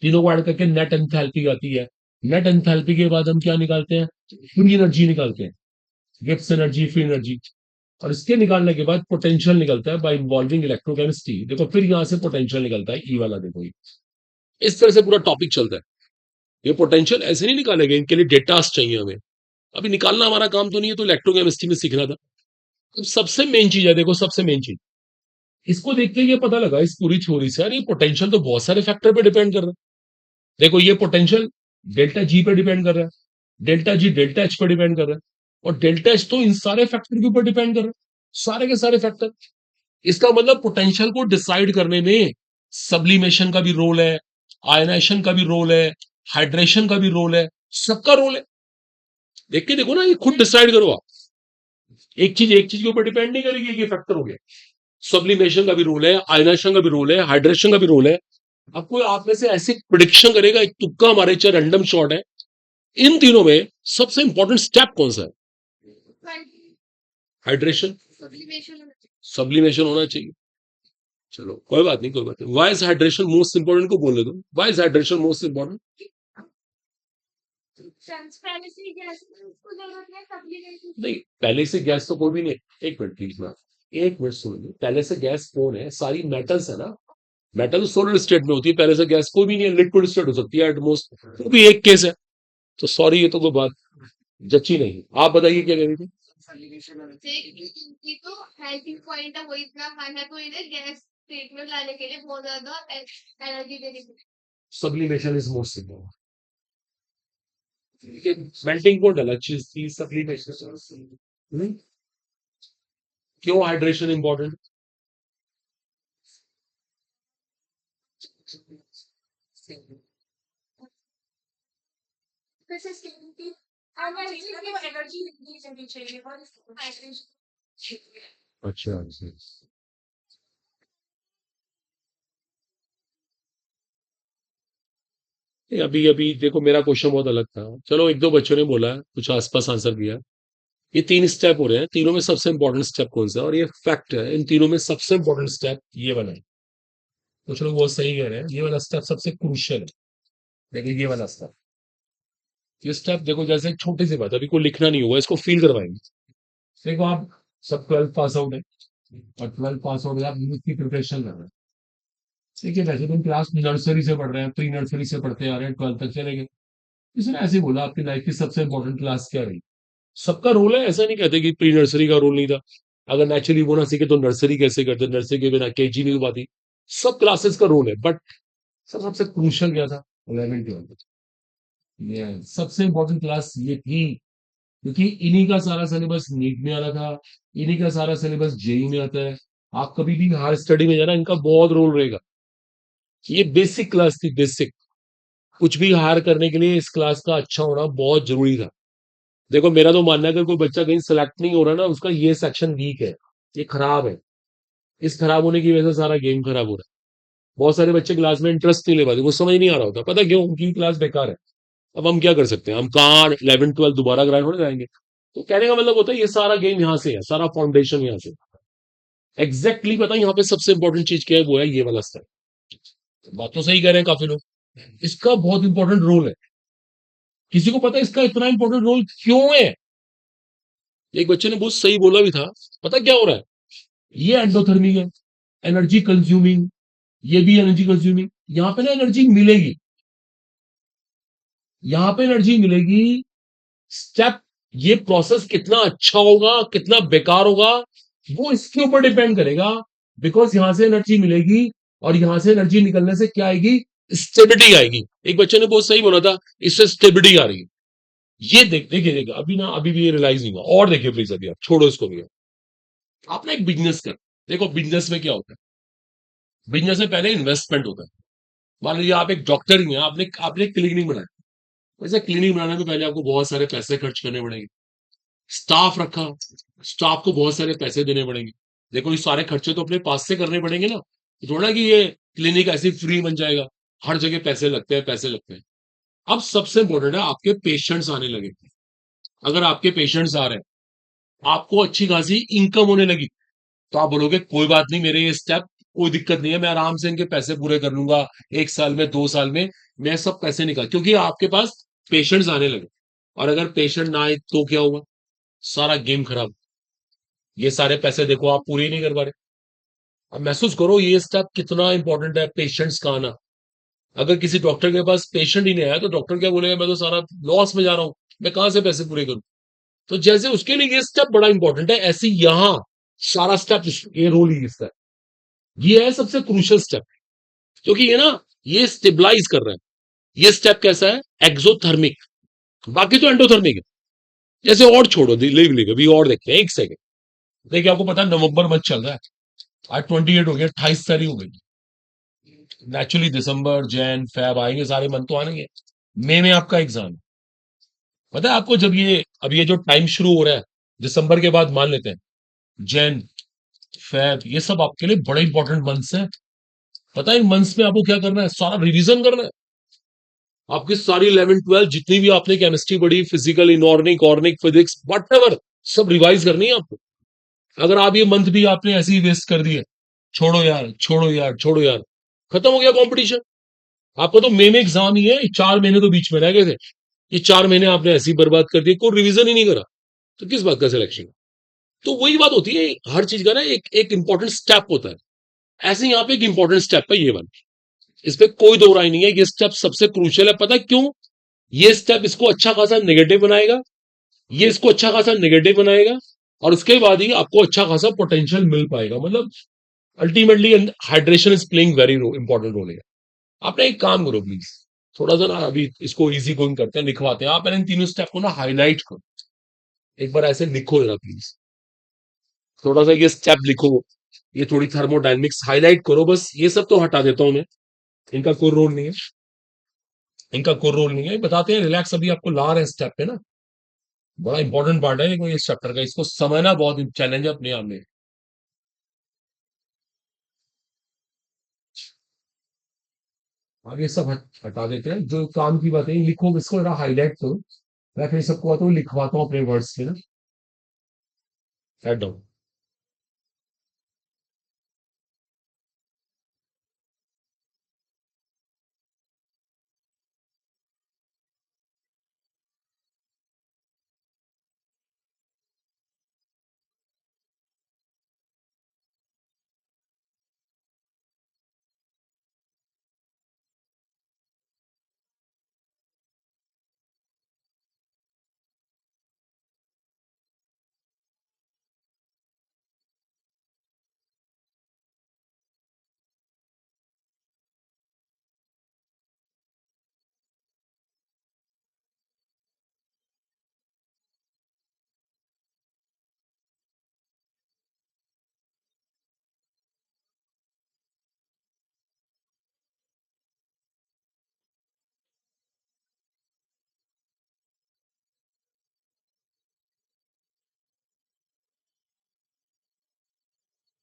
तीनों को ऐड करके नेट एंथैल्पी आती है। नेट एंथैल्पी के बाद हम क्या निकालते हैं, फ्री एनर्जी निकालते हैं, गिब्स एनर्जी, फ्री एनर्जी। और इसके निकालने के बाद पोटेंशियल निकलता है बाय इन्वॉल्विंग इलेक्ट्रोकेमिस्ट्री। देखो फिर यहां से पोटेंशियल निकलता है, ई वाला देखो ये। इस तरह से पूरा टॉपिक चलता है। ये पोटेंशियल ऐसे नहीं निकालेगा, इनके लिए डेटास चाहिए हमें। अभी निकालना हमारा काम तो नहीं है, तो इलेक्ट्रोकेमिस्ट्री में सीखना था। तो सबसे मेन चीज है, देखो सबसे मेन चीज, इसको देख के ये पता लगा इस पूरी थ्योरी से, यार ये पोटेंशियल तो बहुत सारे फैक्टर पे डिपेंड कर रहा है। देखो ये पोटेंशियल डेल्टा जी पे डिपेंड कर रहा है, डेल्टा जी डेल्टा एच पर डिपेंड कर रहा है, और डेल्टा एच तो इन सारे फैक्टर के ऊपर डिपेंड कर रहा है, सारे के सारे फैक्टर। इसका मतलब पोटेंशियल को डिसाइड करने में सब्लिमेशन का भी रोल है, आयनाइजेशन का भी रोल है, हाइड्रेशन का भी रोल है, सबका रोल है। देख के देखो ना, ये खुद डिसाइड करो आप। एक चीज के ऊपर डिपेंड नहीं करेगी, ये फैक्टर हो गया। सब्लिमेशन का भी रोल है, आयनाइजेशन का भी रोल है, हाइड्रेशन का भी रोल है। अब कोई आप में से ऐसी प्रिडिक्शन करेगा, एक तुक्का मारे, चाहे रैंडम शॉट है, इन तीनों में सबसे इंपॉर्टेंट स्टेप कौन सा है? हाइड्रेशन, सब्लिमेशन सब्लिमेशन होना चाहिए। चलो कोई बात नहीं, कोई बात नहीं। Why is hydration most important को बोलने दो। Why is hydration most important? Transparency gas उसको जरूरत है सब्लिमेशन नहीं, पहले से गैस तो कोई भी नहीं। एक मिनट प्लीज मैम, एक मिनट सुनिए। पहले से गैस कौन है? सारी मेटल्स है ना। मेटल सोलिड स्टेट में होती है, पहले से गैस कोई भी नहीं है, लिक्विड स्टेट हो सकती है एट मोस्ट, तो भी एक केस है। तो सॉरी, ये तो कोई बात जची नहीं। आप बताइए क्या कह रही थी? ये तो हेल्थिंग पॉइंट है, वो इतना हाई है तो इन्हें गैस स्टेट में लाने के लिए बहुत ज्यादा एनर्जी देनी पड़ती sublimation is most important. Melting point अलग चीज थी, सब्लिमेशन क्यों हाइड्रेशन इंपॉर्टेंट? है। वैसे स्किन की एनर्जी की एनर्जी दी जानी चाहिए और हाइड्रेशन अच्छा अच्छा। नहीं, अभी अभी देखो, मेरा क्वेश्चन बहुत अलग था। चलो, एक दो बच्चों ने बोला है, कुछ आसपास आंसर दिया। ये तीन स्टेप हो रहे हैं, तीनों में सबसे इंपॉर्टेंट स्टेप कौन सा है? और ये फैक्ट है, इन तीनों में सबसे इंपॉर्टेंट स्टेप ये वाला है। कुछ लोग बहुत सही कह रहे हैं, ये वाला स्टेप सबसे क्रूशियल है। देखिए ये वाला स्टेप, ये स्टेप देखो, जैसे एक छोटी सी बात है, अभी कोई लिखना नहीं होगा, इसको फील करवाएंगे। देखो आप सब 12th पास आउट है, और 12th पास आउट है, आप यूथ की प्रिपरेशन कर रहे हैं। देखिए वैसे तुम क्लास नर्सरी से पढ़ रहे हैं, प्री नर्सरी से पढ़ते आ रहे हैं, 12th तक चले गए। इसने ऐसे ही बोला आपकी लाइफ की सबसे इंपॉर्टेंट क्लास क्या रही? सबका रोल है, ऐसा नहीं कहते कि प्री नर्सरी का रोल नहीं था। अगर नेचुरली वो ना सीखे तो नर्सरी कैसे करते? नर्सरी के बिना केजी नहीं हो पाती। सब क्लासेस का रोल है, बट सबसे क्रूशियल क्या था? 11th 12th। ये सबसे इंपॉर्टेंट क्लास ये थी, क्योंकि इन्हीं का सारा सिलेबस नीट में आ रहा था, इन्हीं का सारा सिलेबस जेई में आता है। आप कभी भी हायर स्टडी में जाना, इनका बहुत रोल रहेगा। ये बेसिक क्लास थी, बेसिक। कुछ भी हायर करने के लिए इस क्लास का अच्छा होना बहुत जरूरी था। देखो मेरा तो मानना है कि कोई बच्चा कहीं सेलेक्ट नहीं हो रहा ना, उसका ये सेक्शन वीक है, ये खराब है। इस खराब होने की वजह से सारा गेम खराब हो रहा है। बहुत सारे बच्चे क्लास में इंटरेस्ट नहीं ले पाते, वो समझ नहीं आ रहा होता, पता क्यों? उनकी क्लास बेकार है। अब हम क्या कर सकते हैं? हम कहाँ 11th 12th दोबारा ग्राइंड होने जाएंगे? तो कहने का मतलब होता है, ये सारा गेम यहाँ से है, सारा फाउंडेशन यहाँ से। एग्जैक्टली पता है यहाँ पे सबसे इंपॉर्टेंट चीज क्या है? वो है ये वाला स्टेप। बात तो सही कह रहे हैं काफी लोग, इसका बहुत इंपॉर्टेंट रोल है। किसी को पता है इसका इतना इंपॉर्टेंट रोल क्यों है? एक बच्चे ने बहुत सही बोला भी था। पता क्या हो रहा है? ये एंडोथर्मिक है, एनर्जी कंज्यूमिंग, ये भी एनर्जी कंज्यूमिंग। यहाँ पे ना एनर्जी मिलेगी, यहाँ पे एनर्जी मिलेगी। स्टेप, ये प्रोसेस कितना अच्छा होगा, कितना बेकार होगा, वो इसके ऊपर डिपेंड करेगा। बिकॉज यहां से एनर्जी मिलेगी, और यहां से एनर्जी निकलने से क्या आएगी? स्टेबिलिटी आएगी। एक बच्चे ने बहुत सही बोला था, इससे स्टेबिलिटी आ रही है। ये देखिए देखिए, अभी ना, अभी भी ये रियलाइज नहीं हुआ। और देखिए प्लीज, अभी आप छोड़ो इसको भी। आप ना एक बिजनेस कर, देखो बिजनेस में क्या होता है? बिजनेस में पहले इन्वेस्टमेंट होता है। मान लीजिए आप एक डॉक्टर ही हैं, आपने आपने क्लिनिक बनाया। वैसे क्लिनिक बनाने में पहले आपको बहुत सारे पैसे खर्च करने पड़ेंगे। स्टाफ रखा, स्टाफ को बहुत सारे पैसे देने पड़ेंगे। देखो ये सारे खर्चे तो अपने पास से करने पड़ेंगे ना, थोड़ा कि ये क्लिनिक ऐसे फ्री बन जाएगा। हर जगह पैसे लगते हैं, पैसे लगते हैं। अब सबसे इंपॉर्टेंट है, आपके पेशेंट्स आने लगे। अगर आपके पेशेंट्स आ रहे हैं, आपको अच्छी खासी इनकम होने लगी, तो आप बोलोगे कोई बात नहीं, मेरे ये स्टेप कोई दिक्कत नहीं है, मैं आराम से इनके पैसे पूरे कर लूंगा। 1 साल में, 2 साल में मैं सब पैसे निकाल, क्योंकि आपके पास पेशेंट्स आने लगे। और अगर पेशेंट ना आए तो क्या हुआ? सारा गेम खराब। ये सारे पैसे देखो आप पूरे ही नहीं कर पा रहे। अब महसूस करो ये स्टेप कितना इंपॉर्टेंट है, पेशेंट्स का आना। अगर किसी डॉक्टर के पास पेशेंट ही नहीं आया, तो डॉक्टर क्या बोलेगा? मैं तो सारा लॉस में जा रहा हूं, मैं कहां से पैसे पूरे करूं? तो जैसे उसके लिए ये स्टेप बड़ा इंपॉर्टेंट है, ऐसे यहां सारा स्टेप, ये रोल ही इसका है। ये है सबसे क्रूशियल स्टेप, क्योंकि ये ना, ये स्टेबलाइज कर रहा है। ये स्टेप कैसा है? एक्सोथर्मिक। बाकी तो एंडोथर्मिक है। जैसे और छोड़ो, लिख लिख अभी और देखते हैं, एक सेकंड। देखिए आपको पता है नवंबर मंथ चल रहा है, आज 28 हो गया, 28 तारीख हो गई। नेचुरली दिसंबर जैन फेब आएंगे, सारे मंथ तो आने हैं। मई में आपका एग्जाम है। पता है आपको, जब ये अब ये जो टाइम शुरू हो रहा है दिसंबर के बाद, मान लेते हैं जैन फेब, ये सब आपके लिए बड़े इंपॉर्टेंट मंथ्स हैं। पता है इन मंथ्स में आपको क्या करना है, सारा रिवीजन करना है। आपकी सारी 11 12 जितनी भी आपने केमिस्ट्री पढ़ी, physical, inorganic, organic, physics, what सब रिवाइज करनी है आपको। अगर आप ये मंथ भी आपने ऐसे ही वेस्ट कर दिए, छोड़ो यार, छोड़ो यार, छोड़ो यार, खत्म हो गया कंपटीशन। आपका तो मई में एग्जाम ही है, 4 महीने तो बीच में रह गए थे। ये 4 महीने आपने ऐसे ही बर्बाद कर दिए, कोई रिवीजन ही नहीं करा, तो किस बात का सिलेक्शन? तो वही बात होती है, हर चीज का ना एक एक इंपॉर्टेंट स्टेप होता है। ऐसे यहाँ पे एक इंपॉर्टेंट स्टेप है ये वाला, इस पे कोई दो राय नहीं है, ये स्टेप सबसे क्रूशियल है। पता है क्यों? ये स्टेप इसको अच्छा खासा नेगेटिव बनाएगा, ये इसको अच्छा खासा नेगेटिव बनाएगा, और उसके बाद ही आपको अच्छा खासा पोटेंशियल मिल पाएगा। मतलब ultimately hydration is playing very important role है। आप ना एक काम करो प्लीज, थोड़ा सा ना अभी इसको इजी गोइंग करते हैं, लिखवाते हैं। आप इन तीनों स्टेप को ना हाईलाइट करो, एक बार ऐसे लिखो जरा प्लीज, थोड़ा सा ये स्टेप लिखो, ये थोड़ी थर्मोडायनेमिक्स हाईलाइट करो, बस ये सब तो हटा देता हूं मैं, इनका कोई रोल नहीं है, इनका कोई रोल नहीं है, बताते हैं रिलैक्स, अभी आपको ला रहे हैं स्टेप पे ना। बड़ा इंपॉर्टेंट पार्ट है देखो ये चैप्टर का, इसको समझना बहुत चैलेंज है अपने आप में। आगे सब हटा देते हैं, जो काम की बातें लिखो, इसको जरा हाईलाइट करो। मैं फिर सबको आता हूँ, लिखवाता हूँ अपने वर्ड्स में ना, राइट डाउन।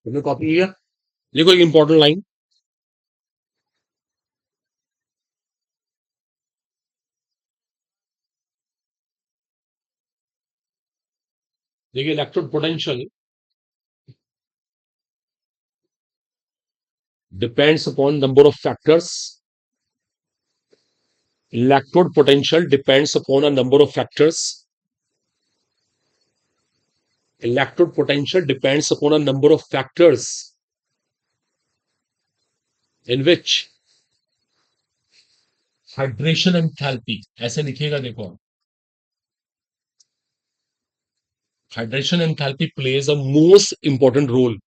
तुमने कॉपी किया? देखो एक इंपॉर्टेंट लाइन, देखिए electrode potential depends upon number of factors. Electrode potential depends upon a number of factors. Electrode potential depends upon a number of factors in which hydration enthalpy, ऐसे लिखिएगा देखो, hydration enthalpy plays a most important role,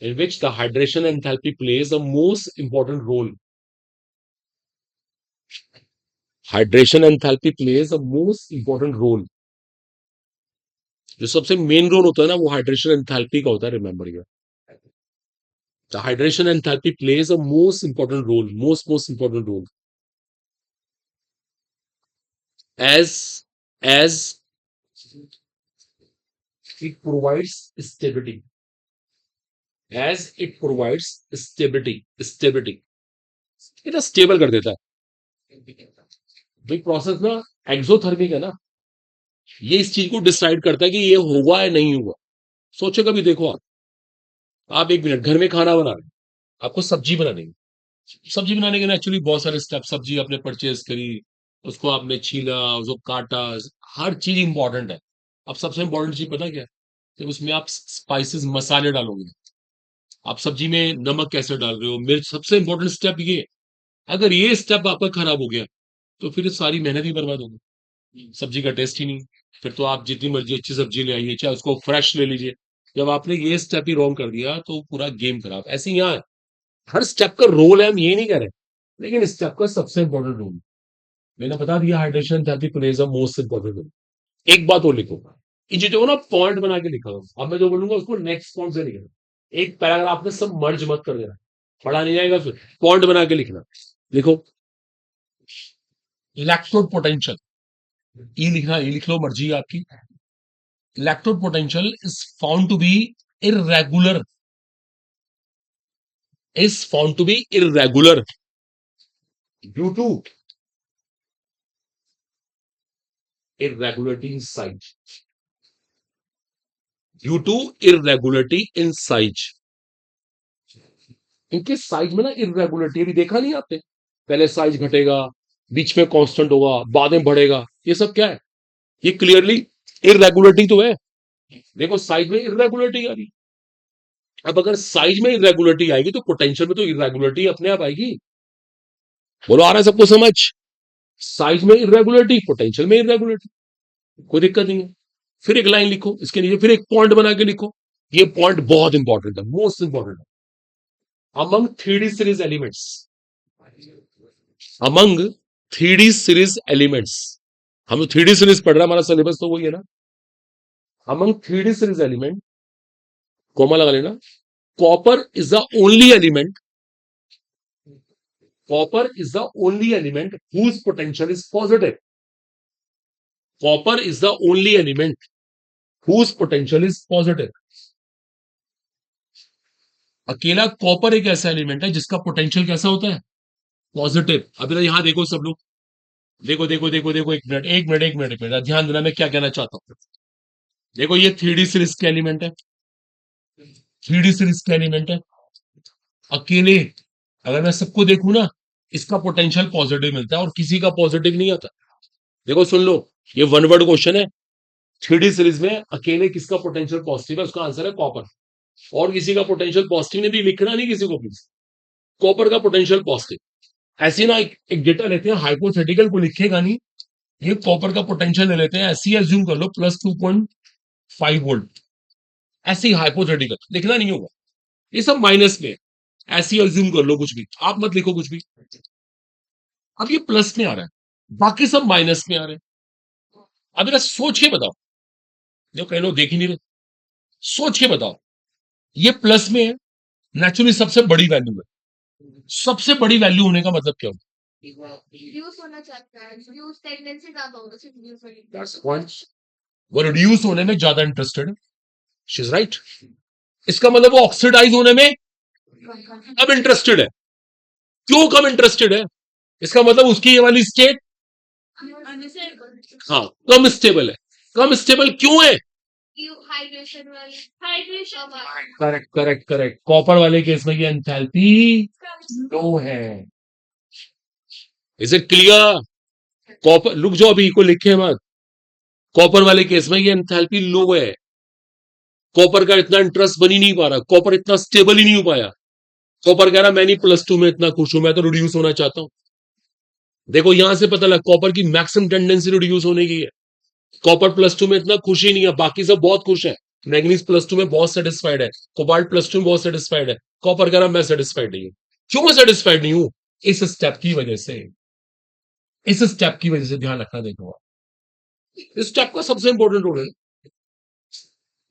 in which the hydration enthalpy plays a most important role. Hydration enthalpy plays a most important role. जो सबसे main role होता है ना, वो hydration enthalpy का होता है, remember here. The hydration enthalpy plays a most important role, most important role, as it provides stability, as it provides stability, ये ना स्टेबल कर देता है। भाई प्रोसेस ना एक्सोथर्मिक है ना, ये इस चीज को डिसाइड करता है कि ये हुआ है नहीं हुआ। सोचो कभी, देखो आप 1 मिनट घर में खाना बना रहे हैं, आपको सब्जी बनानी है। सब्जी बनाने के एक्चुअली बहुत सारे स्टेप, सब्जी आपने परचेज करी, उसको आपने छीला, उसको काटा, हर चीज इंपॉर्टेंट है। अब सबसे इंपॉर्टेंट चीज पता क्या है? जब उसमें आप स्पाइसेस मसाले डालोगे, आप सब्जी में नमक कैसे डाल रहे हो, मिर्च, सबसे इंपॉर्टेंट स्टेप ये। अगर ये स्टेप आपका खराब हो गया, तो फिर सारी मेहनत ही बर्बाद होगी, सब्जी का टेस्ट ही नहीं। फिर तो आप जितनी मर्जी अच्छी सब्जी ले आइए, चाहे उसको फ्रेश ले लीजिए, जब आपने ये स्टेप ही रॉन्ग कर दिया तो पूरा गेम खराब। ऐसे ही यहाँ हर स्टेप का रोल है, हम ये नहीं कह रहे, लेकिन इस स्टेप का सबसे इंपॉर्टेंट रोल मैंने बता दिया hydration enthalpy plays a most important role. एक बात और लिखो, इन चीजों को ना पॉइंट बना के लिखा हो। अब मैं जो बोलूंगा उसको नेक्स्ट पॉइंट से लिखना, एक पैराग्राफ में सब मर्ज मत कर देना, पढ़ा नहीं जाएगा, फिर पॉइंट बना के लिखना। लिखो इलेक्ट्रोड पोटेंशियल, ई लिखना, ई लिख लो, मर्जी है आपकी। Electrode potential is found to be irregular, is found to be irregular due to irregularity in size, due to irregularity in size। इनके साइज में ना इरेगुलरिटी अभी देखा नहीं आपने, पहले साइज घटेगा, बीच में कांस्टेंट होगा, बाद में बढ़ेगा, ये सब क्या है? ये क्लियरली इरेगुलरिटी तो है। देखो साइज में इरेगुलरिटी आ रही, अब अगर साइज में इरेगुलरिटी आएगी तो पोटेंशियल में तो इरेगुलरिटी अपने आप आएगी। बोलो आ रहा है सबको समझ? साइज में इरेगुलरिटी, पोटेंशियल में इरेगुलरिटी, कोई दिक्कत नहीं है। फिर एक लाइन लिखो इसके नीचे, फिर एक पॉइंट बना के लिखो, ये पॉइंट बहुत इंपॉर्टेंट है, मोस्ट इंपॉर्टेंट है। Among 3D series elements, among 3D series elements, हम तो 3D सीरीज पढ़ रहे हैं, हमारा सिलेबस तो वही है ना। Among 3D series element, comma लगा लेना, copper is the only element, copper is the only element whose potential is positive, copper is the only element whose potential is positive। अकेला कॉपर एक ऐसा एलिमेंट है जिसका पोटेंशियल कैसा होता है? पॉजिटिव। अभी तो यहां देखो सब लोग, देखो देखो देखो देखो, एक मिनट एक मिनट एक मिनट एक मिनट, ध्यान देना मैं क्या कहना चाहता हूं। देखो ये 3D सीरीज का एलिमेंट है, 3D सीरीज का एलिमेंट है, अकेले अगर मैं सबको देखूं ना, इसका पोटेंशियल पॉजिटिव मिलता है और किसी का पॉजिटिव नहीं आता। देखो सुन लो, ये वन वर्ड क्वेश्चन है, 3D सीरीज में अकेले किसका पोटेंशियल पॉजिटिव है? उसका आंसर है कॉपर, और किसी का पोटेंशियल पॉजिटिव नहीं, भी लिखना नहीं किसी को प्लीज, कॉपर का पोटेंशियल पॉजिटिव। ऐसी ना एक डेटा लेते हैं, हाइपोथेटिकल को लिखेगा नहीं, ये कॉपर का पोटेंशियल ले लेते हैं, ऐसी एज्यूम कर लो +2.5 वोल्ट, ऐसे ही हाइपोथेटिकल लिखना नहीं होगा, ये सब माइनस में है, ऐसी एज्यूम कर लो, कुछ भी आप मत लिखो कुछ भी। अब ये प्लस में आ रहा है, बाकी सब माइनस में आ रहे हैं। अब जरा सोच के बताओ, जो कई लोग देख ही नहीं रहे, सोच के बताओ, ये प्लस में है, नेचुरली सबसे बड़ी वैल्यू है, सबसे बड़ी वैल्यू होने का मतलब क्या होगा? रिड्यूस होना चाहता है, रिड्यूस टेंडेंसी ज्यादा होगा, सिर्फ रिड्यूस होने की। That's the point। वो रिड्यूस होने में ज्यादा इंटरेस्टेड है, शी इज राइट। इसका मतलब वो ऑक्सीडाइज होने में कम इंटरेस्टेड है। क्यों कम इंटरेस्टेड है? इसका मतलब उसकी ये वाली स्टेट, हाँ, कम स्टेबल है। कम स्टेबल क्यों है? हाइड्रेशन वाली, hydration correct correct correct, copper वाले केस में ये एंथैल्पी लो है। Is it clear? कॉपर, रुक जाओ अभी, को लिखे मत, कॉपर वाले केस में ये एंथैल्पी लो है, कॉपर का इतना इंटरेस्ट बन ही नहीं पा रहा, कॉपर इतना स्टेबल ही नहीं हो पाया। कॉपर कह रहा मैं नहीं +2 में इतना खुश हूं, मैं तो रिड्यूस होना चाहता हूं। देखो यहां से पता लगा कॉपर की मैक्सिमम टेंडेंसी रिड्यूस होने की है, कॉपर +2 में इतना खुश ही नहीं है, बाकी सब बहुत खुश है। मैग्नीज +2 में बहुत सेटिस्फाइड है, कोबाल्ट +2 में बहुत सेटिस्फाइड है, कॉपर कह रहा मैं सेटिस्फाइड नहीं हूं। क्यों मैं सेटिस्फाइड नहीं हूं? इस स्टेप की वजह से, इस स्टेप की वजह से, ध्यान रखना। देखो इस स्टेप का सबसे इंपॉर्टेंट रोल है।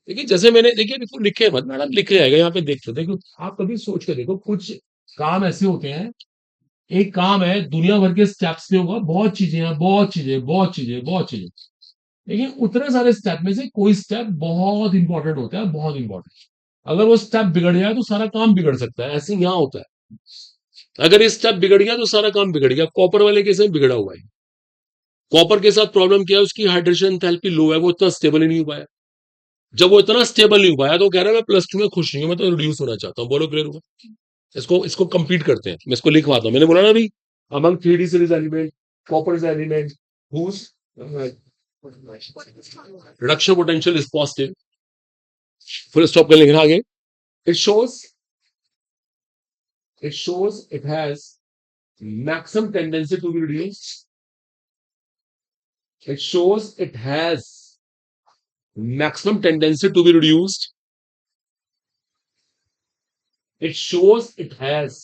देखिए जैसे मैंने, देखिए देखो लिखे मत मैडम, लिखे जाएगा यहाँ पे, देख लो, देखो आप कभी सोच के देखो, कुछ काम ऐसे होते हैं, एक काम है दुनिया भर के स्टेप्स में होगा, बहुत चीजें हैं, बहुत चीजें बहुत चीजें बहुत चीजें, लेकिन उतने सारे स्टेप में से कोई स्टेप बहुत इंपॉर्टेंट होता है, बहुत इंपॉर्टेंट। अगर वो स्टेप बिगड़ जाए तो सारा काम बिगड़ सकता है, ऐसे यहाँ होता है। अगर ये स्टेप बिगड़ गया तो सारा काम बिगड़ गया, कॉपर वाले केस में बिगड़ा हुआ है। कॉपर के साथ प्रॉब्लम क्या है, उसकी हाइड्रेशन एंथैल्पी लो है, वो इतना स्टेबल ही नहीं हो पाया। जब वो इतना स्टेबल नहीं हो पाया तो कह रहा है मैं +2 में खुश नहीं हूं, मैं तो रिड्यूस होना चाहता हूं। बोलो क्लियर हुआ? इसको इसको कंप्लीट करते हैं, मैं इसको लिखवाता हूं। मैंने बोला ना अभी, among 3D series element, copper is element whose reduction potential is positive, full stop कर लिखना आगे। It shows, it shows it has maximum tendency to be reduced, it shows it has maximum tendency to be reduced, it shows it has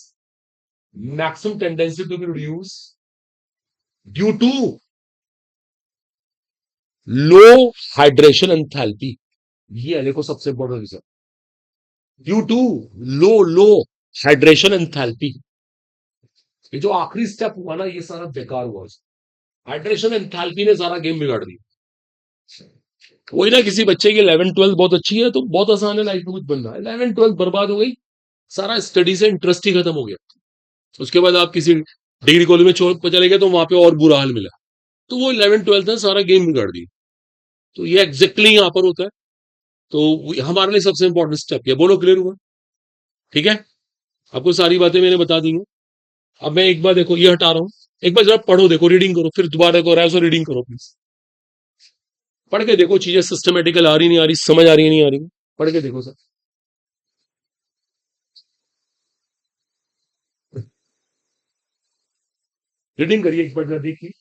maximum tendency to be reduced due to low hydration enthalpy, ये देखो सबसे important reason, due to low hydration enthalpy. ये जो आखिरी step हुआ ना, ये सारा बेकार हुआ। हाइड्रेशन एंथैल्पी ने सारा गेम बिगाड़ दिया। वही ना, किसी बच्चे की 11th 12th बहुत अच्छी है तो बहुत आसान है लाइफ में कुछ बनना। 11th 12th बर्बाद हो गई, सारा स्टडी से इंटरेस्ट ही खत्म हो गया। उसके बाद आप किसी डिग्री कॉलेज में चले गए तो वहां पे और बुरा हाल मिला। तो वो 11th 12th ने सारा गेम बिगाड़ दिया। तो ये एग्जैक्टली यहाँ पर होता है। तो हमारे लिए सबसे इंपॉर्टेंट स्टेप ये, बोलो क्लियर हुआ? ठीक है, आपको सारी बातें मैंने बता दी हैं। अब मैं एक बार देखो ये हटा रहा हूँ, एक बार जरा पढ़ो, देखो रीडिंग करो, फिर दोबारा देखो रैसो रीडिंग करो प्लीज। पढ़ के देखो चीजें सिस्टमेटिकल आ रही नहीं आ रही, समझ आ रही है नहीं आ रही, पढ़ के देखो सर। रीडिंग करिए एक बार जरा देखिए।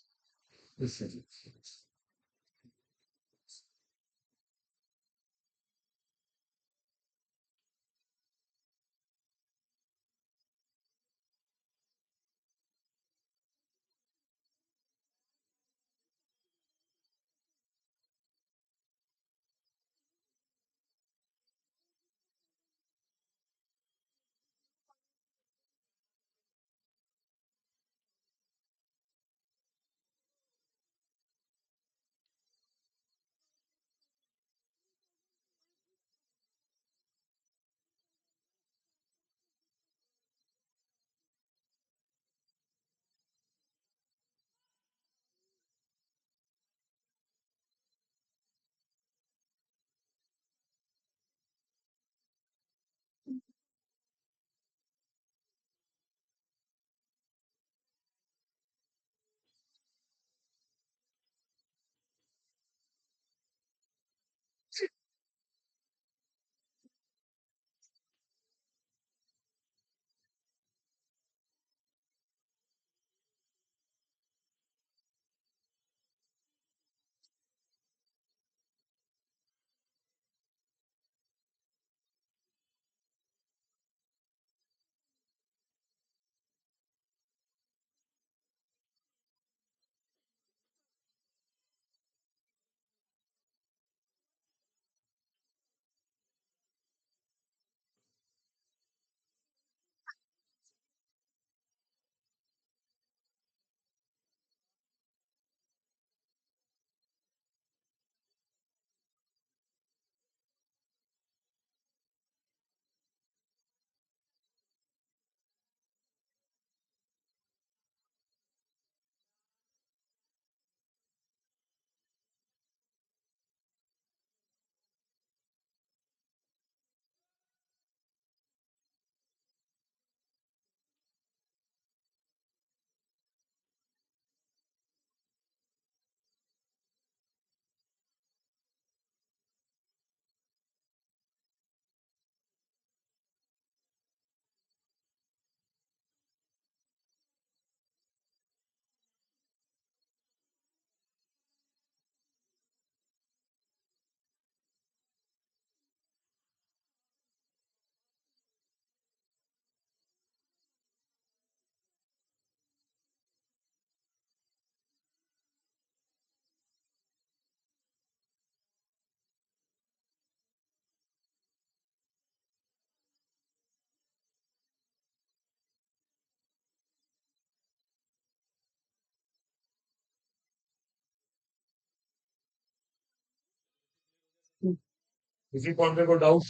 किसी पॉइंट में कोई डाउट?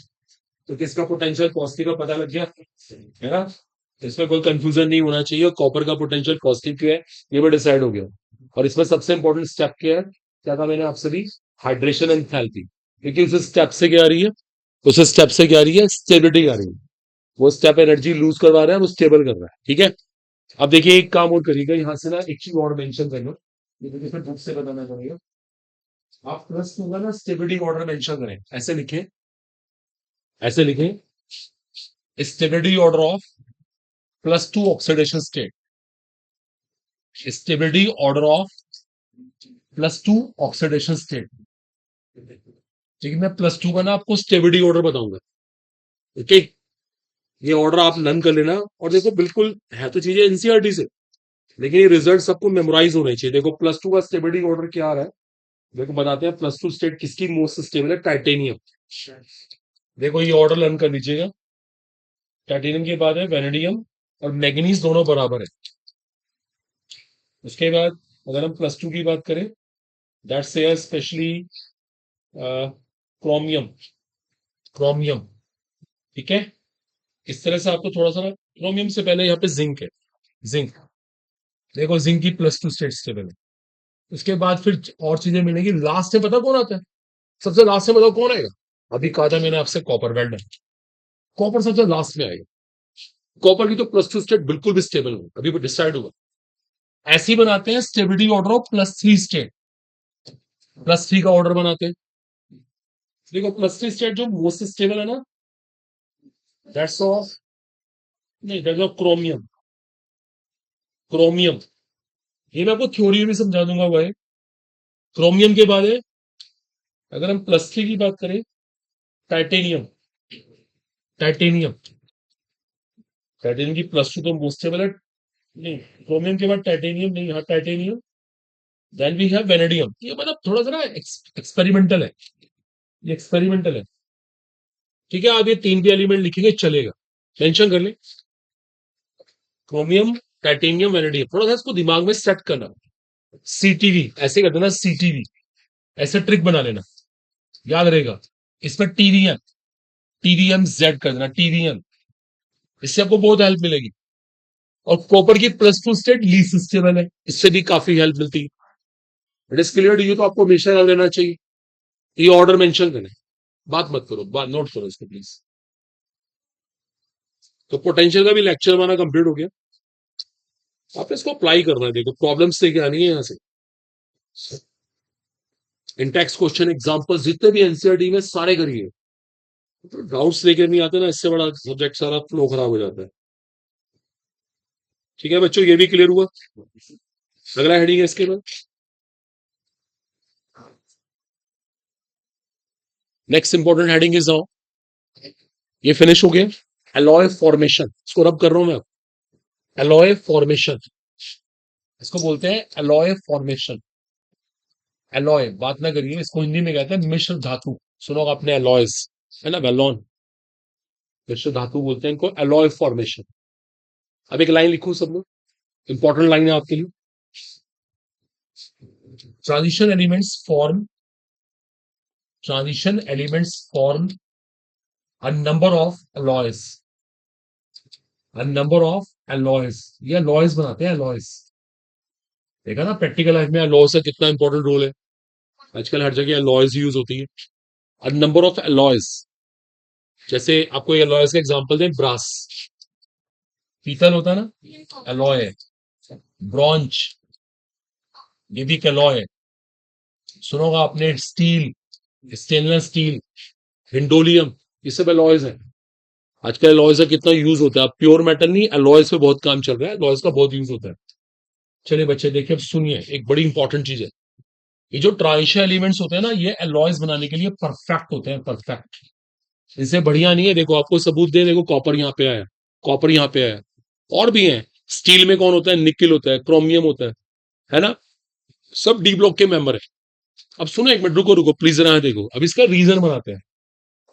तो किसका पोटेंशियल पॉजिटिव का पता लग गया है ना? इसमें कोई कंफ्यूजन नहीं होना चाहिए। कॉपर का पोटेंशियल पॉजिटिव क्यों है ये भी डिसाइड हो गया। और इसमें सबसे इंपॉर्टेंट स्टेप क्या है, क्या था मैंने आपसे भी, हाइड्रेशन एंड थैल्पी। क्योंकि उस स्टेप से क्या आ रही है, उस स्टेप से क्या आ रही है, स्टेबिलिटी आ रही है। वो स्टेप एनर्जी लूज करवा रहा है, वो स्टेबल कर रहा है। ठीक है, अब देखिए एक काम और करिएगा यहाँ से ना, एक चीज और मेंशन करना, ये तो फिर बुक से बताना पड़ेगा। आप ट्रस्ट होगा ना, स्टेबिलिटी ऑर्डर मेंशन करें, ऐसे लिखें, ऐसे लिखें, stability order of +2 oxidation state, stability order of +2 oxidation state. ठीक है, मैं +2 का ना आपको स्टेबिलिटी ऑर्डर बताऊंगा। ओके, ये ऑर्डर आप लर्न कर लेना। और देखो बिल्कुल है तो चीजें एनसीईआरटी से, लेकिन ये रिजल्ट सबको मेमोराइज होने चाहिए। देखो प्लस टू का स्टेबिलिटी ऑर्डर क्या आ रहा है, देखो बताते हैं प्लस टू स्टेट किसकी मोस्ट स्टेबल है, टाइटेनियम। देखो ये ऑर्डर लर्न कर लीजिएगा, टाइटेनियम के बाद है वेनेडियम और मैग्नीज, दोनों बराबर है। उसके बाद अगर हम प्लस टू की बात करें, दैट्स स्पेशली क्रोमियम, क्रोमियम, ठीक है। इस तरह से आपको थोड़ा सा ना, क्रोमियम से पहले यहाँ पे जिंक है, जिंक, देखो जिंक की प्लस टू स्टेट स्टेबल है। उसके बाद फिर और चीजें मिलेंगी, लास्ट में पता कौन आता है, सबसे लास्ट में बताओ कौन आएगा, अभी कहा था मैंने आपसे कॉपर, वेल्ड, कॉपर सबसे लास्ट में आएगा। कॉपर की तो प्लस टू स्टेट बिल्कुल भी स्टेबल नहीं, अभी वो डिसाइड होगा। ऐसे ही बनाते हैं stability order of plus three state, plus three का ऑर्डर बनाते हैं। देखो प्लस थ्री स्टेट जो मोस्ट स्टेबल है ना, दैट्स ऑफ, नहीं दैट्स ऑफ क्रोमियम, क्रोमियम, ये मैं आपको थ्योरी में भी समझा दूंगा भाई। क्रोमियम के बाद है, अगर हम प्लस थ्री की बात करें, टाइटेनियम, टाइटेनियम, टाइटेनियम की प्लस टू तो मोस्ट स्टेबल है, नहीं क्रोमियम के बाद टाइटेनियम नहीं, हाँ titanium, then we have vanadium. ये मतलब थोड़ा सा ना एक्सपेरिमेंटल है, ये एक्सपेरिमेंटल है, ठीक है। आप ये तीन भी एलिमेंट लिखेंगे चलेगा, मेंशन कर ले, क्रोमियम, टाइटेनियम, वेनेडियम, थोड़ा सा इसको दिमाग में सेट करना। सीटीवी ऐसे कर देना, सीटीवी ऐसे ट्रिक बना लेना, याद रहेगा। इसमें टीवीएम, टीवीएम जेड कर देना, टीवीएम, इससे आपको बहुत हेल्प मिलेगी। और कॉपर की plus two state least stable है, इससे भी काफी हेल्प मिलती है। It is clear to you, तो आपको हमेशा याद रहना चाहिए, ये ऑर्डर मेंशन करें, बात मत करो, बात नोट करो इसको प्लीज। तो पोटेंशियल का भी लेक्चर हमारा कंप्लीट हो गया, आप इसको अप्लाई करना है। देखो प्रॉब्लम्स लेके आनी है यहाँ से, इंटेक्स क्वेश्चन एग्जांपल्स जितने भी एनसीईआरटी में सारे करिए, तो डाउट्स लेकर नहीं आते ना, इससे बड़ा सब्जेक्ट सारा फ्लो खराब हो जाता है। ठीक है बच्चों, ये भी क्लियर हुआ। अगला हेडिंग है इसके बाद, next important heading is now, ये फिनिश हो गया, एलॉय फॉर्मेशन, इसको रब कर रहा हूं मैं, एलॉय फॉर्मेशन, इसको बोलते हैं एलॉय फॉर्मेशन। एलॉय बात ना करिए, इसको हिंदी में कहते हैं मिश्र धातु, सुनो आपने एलॉयज, है ना, वेलॉन, मिश्र धातु बोलते हैं इनको, एलॉय फॉर्मेशन। अब एक लाइन लिखो सब लोग, इंपॉर्टेंट लाइन है आपके लिए, transition elements form, transition elements form a number of alloys, a number of alloys, ये alloys बनाते हैं, alloys, देखा ना प्रैक्टिकल लाइफ में alloys का कितना इंपॉर्टेंट रोल है, आजकल हर जगह alloys यूज होती है। a number of alloys, जैसे आपको ये alloys का एग्जांपल दें, ब्रास, पीतल होता है ना, alloy है, ब्रॉन्ज, ये भी alloy है, सुनोगा आपने, स्टील, स्टेनलेस स्टील, हिंडोलियम, ये सब alloys है। आजकल अलॉयज का कितना यूज होता है, अब प्योर मेटल नहीं, अलॉयज पे बहुत काम चल रहा है, अलॉयज का बहुत यूज होता है। चलिए बच्चे देखिए, अब सुनिए, एक बड़ी इंपॉर्टेंट चीज है, ये जो ट्रांजिशन एलिमेंट्स होते हैं ना, ये अलॉयज बनाने के लिए परफेक्ट होते हैं, परफेक्ट, इससे बढ़िया नहीं है। देखो आपको सबूत दे, देखो कॉपर यहाँ पे आया, कॉपर यहाँ पे आया, और भी है, स्टील में कौन होता है, निकिल होता है, क्रोमियम होता है ना, सब डी ब्लॉक के मेंबर है। अब सुनो एक मिनट, रुको रुको प्लीज जरा, देखो अब इसका रीजन बनाते हैं,